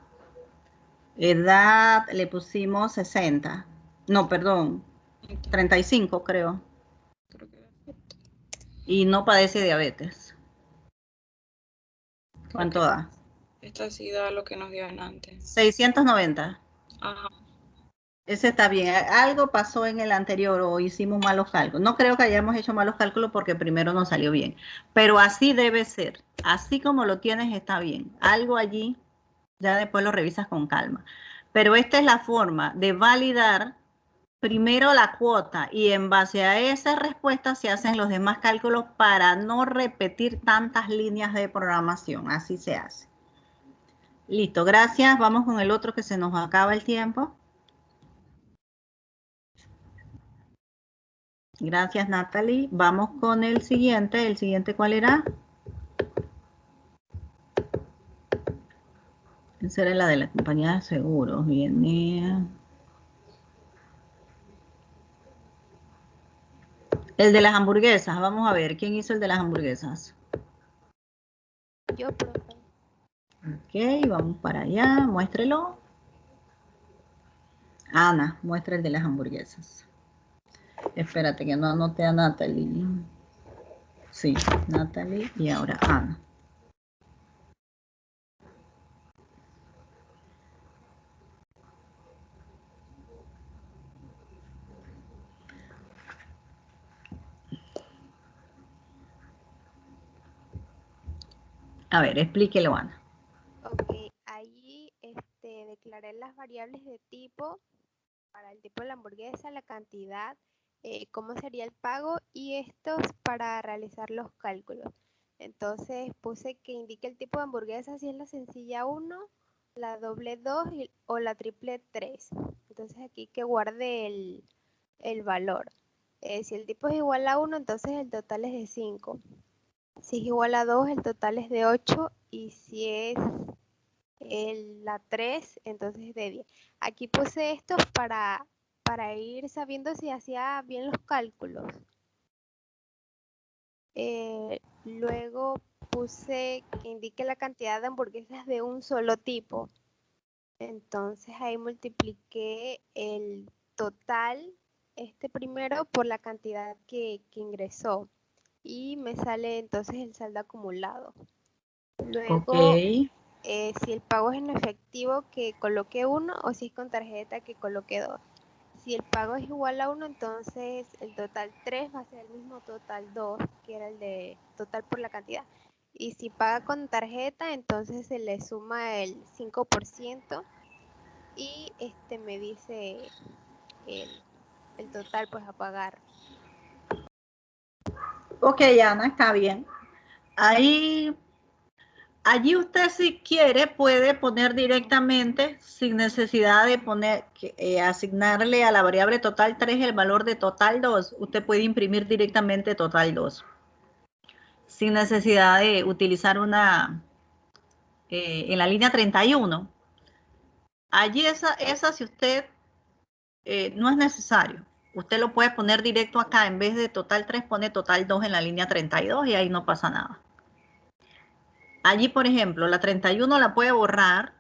Edad, le pusimos 60. No, perdón. 35, creo. Y no padece diabetes. ¿Cuánto da? Esta sí da lo que nos dieron antes. 690. Ajá. Ese está bien. Algo pasó en el anterior o hicimos malos cálculos. No creo que hayamos hecho malos cálculos porque primero nos salió bien. Pero así debe ser. Así como lo tienes está bien. Algo allí, ya después lo revisas con calma. Pero esta es la forma de validar primero la cuota y en base a esa respuesta se hacen los demás cálculos para no repetir tantas líneas de programación. Así se hace. Listo, gracias. Vamos con el otro que se nos acaba el tiempo. Gracias, Natalie. Vamos con el siguiente. ¿El siguiente cuál era? Esa era la de la compañía de seguros. Viene... El de las hamburguesas. Vamos a ver. ¿Quién hizo el de las hamburguesas? Yo, profe. Ok, vamos para allá. Muéstrelo. Ana, muestra el de las hamburguesas. Espérate que no anoté a Natalie. Sí, Natalie y ahora Ana. A ver, explíquelo, Ana. Ok, allí declaré las variables de tipo, para el tipo de la hamburguesa, la cantidad, cómo sería el pago y estos para realizar los cálculos. Entonces puse que indique el tipo de hamburguesa, si es la sencilla 1, la doble 2 o la triple 3. Entonces aquí que guarde el valor. Si el tipo es igual a 1, entonces el total es de 5. Si es igual a 2, el total es de 8. Y si es la 3, entonces es de 10. Aquí puse estos para ir sabiendo si hacía bien los cálculos. Luego puse que indique la cantidad de hamburguesas de un solo tipo. Entonces ahí multipliqué el total, primero, por la cantidad que ingresó. Y me sale entonces el saldo acumulado. Luego, si el pago es en efectivo, que coloque 1, o si es con tarjeta, que coloque 2. Si el pago es igual a 1, entonces el total 3 va a ser el mismo total 2, que era el de total por la cantidad. Y si paga con tarjeta, entonces se le suma el 5% y me dice el total pues a pagar. Ok, Ana, está bien. Allí usted si quiere puede poner directamente, sin necesidad de poner, asignarle a la variable total 3 el valor de total 2. Usted puede imprimir directamente total 2. sin necesidad de utilizar una, en la línea 31. Allí esa si usted no es necesario. Usted lo puede poner directo acá, en vez de total 3, pone total 2 en la línea 32 y ahí no pasa nada. Allí, por ejemplo, la 31 la puede borrar.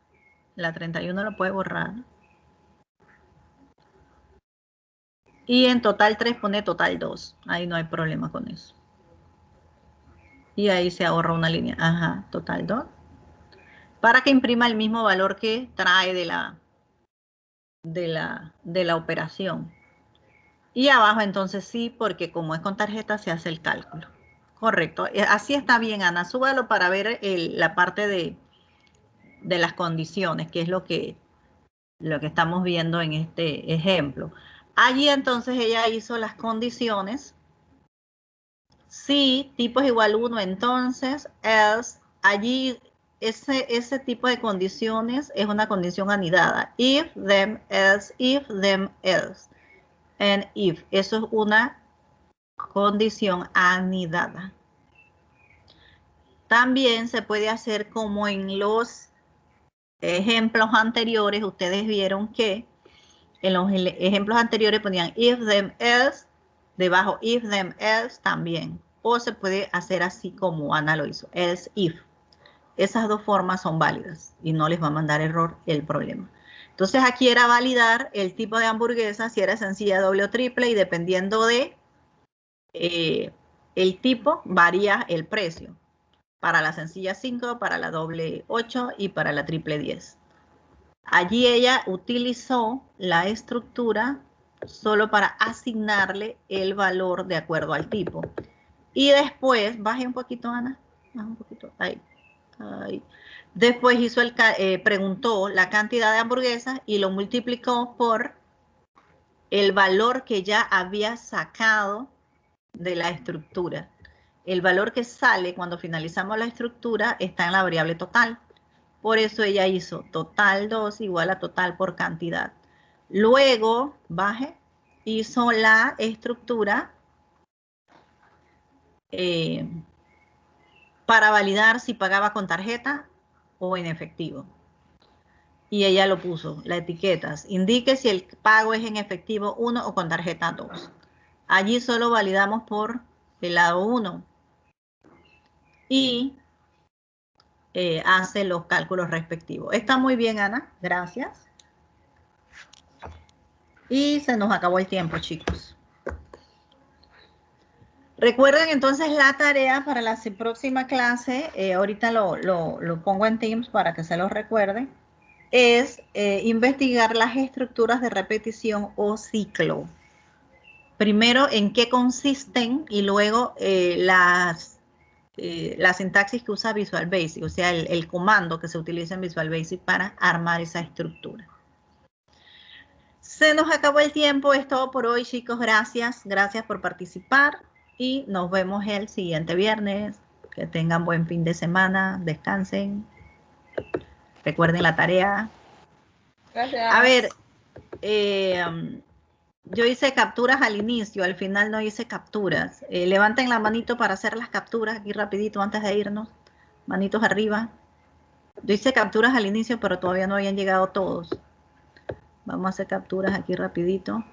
La 31 la puede borrar. Y en total 3 pone total 2. Ahí no hay problema con eso. Y ahí se ahorra una línea. Ajá, total 2. Para que imprima el mismo valor que trae de la operación. Y abajo entonces sí, porque como es con tarjeta se hace el cálculo. Correcto. Así está bien, Ana. Súbalo para ver la parte de las condiciones, que es lo que estamos viendo en este ejemplo. Allí entonces ella hizo las condiciones. Si tipo es igual 1, entonces else. Allí ese tipo de condiciones es una condición anidada. If, then, else, if, then, else. And if. Eso es una condición anidada. También se puede hacer como en los ejemplos anteriores. Ustedes vieron que en los ejemplos anteriores ponían if, then, else. Debajo if, then, else también. O se puede hacer así como Ana lo hizo. Else, if. Esas dos formas son válidas y no les va a mandar error el problema. Entonces aquí era validar el tipo de hamburguesa, si era sencilla, doble o triple, y dependiendo de el tipo varía el precio. Para la sencilla 5, para la doble 8 y para la triple 10. Allí ella utilizó la estructura solo para asignarle el valor de acuerdo al tipo. Y después, baje un poquito, Ana, baje un poquito, ahí. Después preguntó la cantidad de hamburguesas y lo multiplicó por el valor que ya había sacado de la estructura. El valor que sale cuando finalizamos la estructura está en la variable total. Por eso ella hizo total 2 igual a total por cantidad. Luego, hizo la estructura para validar si pagaba con tarjeta o en efectivo. Y ella lo puso, las etiquetas. Indique si el pago es en efectivo 1 o con tarjeta 2. Allí solo validamos por el lado 1. Y hace los cálculos respectivos. Está muy bien, Ana. Gracias. Y se nos acabó el tiempo, chicos. Recuerden entonces la tarea para la próxima clase, ahorita lo pongo en Teams para que se los recuerde, es investigar las estructuras de repetición o ciclo. Primero, en qué consisten y luego la sintaxis que usa Visual Basic, o sea, el comando que se utiliza en Visual Basic para armar esa estructura. Se nos acabó el tiempo, es todo por hoy, chicos. Gracias por participar y nos vemos el siguiente viernes. Que tengan buen fin de semana, descansen. Recuerden la tarea. Gracias. A ver, yo hice capturas al inicio, al final no hice capturas. Levanten la manito para hacer las capturas aquí rapidito antes de irnos. Manitos arriba. Yo hice capturas al inicio, pero todavía no habían llegado todos. Vamos a hacer capturas aquí rapidito.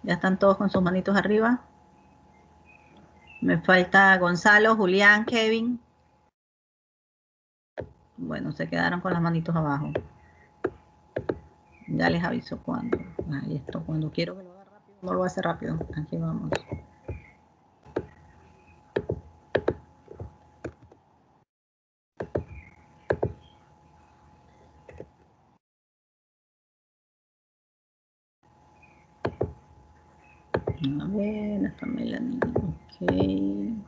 Ya están todos con sus manitos arriba. Me falta Gonzalo, Julián, Kevin. Bueno, se quedaron con las manitos abajo. Ya les aviso cuando. Ahí esto, cuando quiero que lo haga rápido, no lo hace rápido. Aquí vamos. A ver, está Melanie. Ok.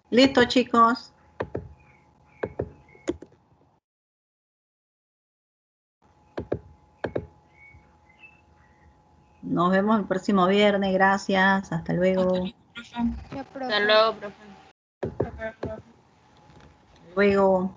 Listo, chicos. Nos vemos el próximo viernes. Gracias. Hasta luego. Ya, profe. Hasta luego, profe. Luego.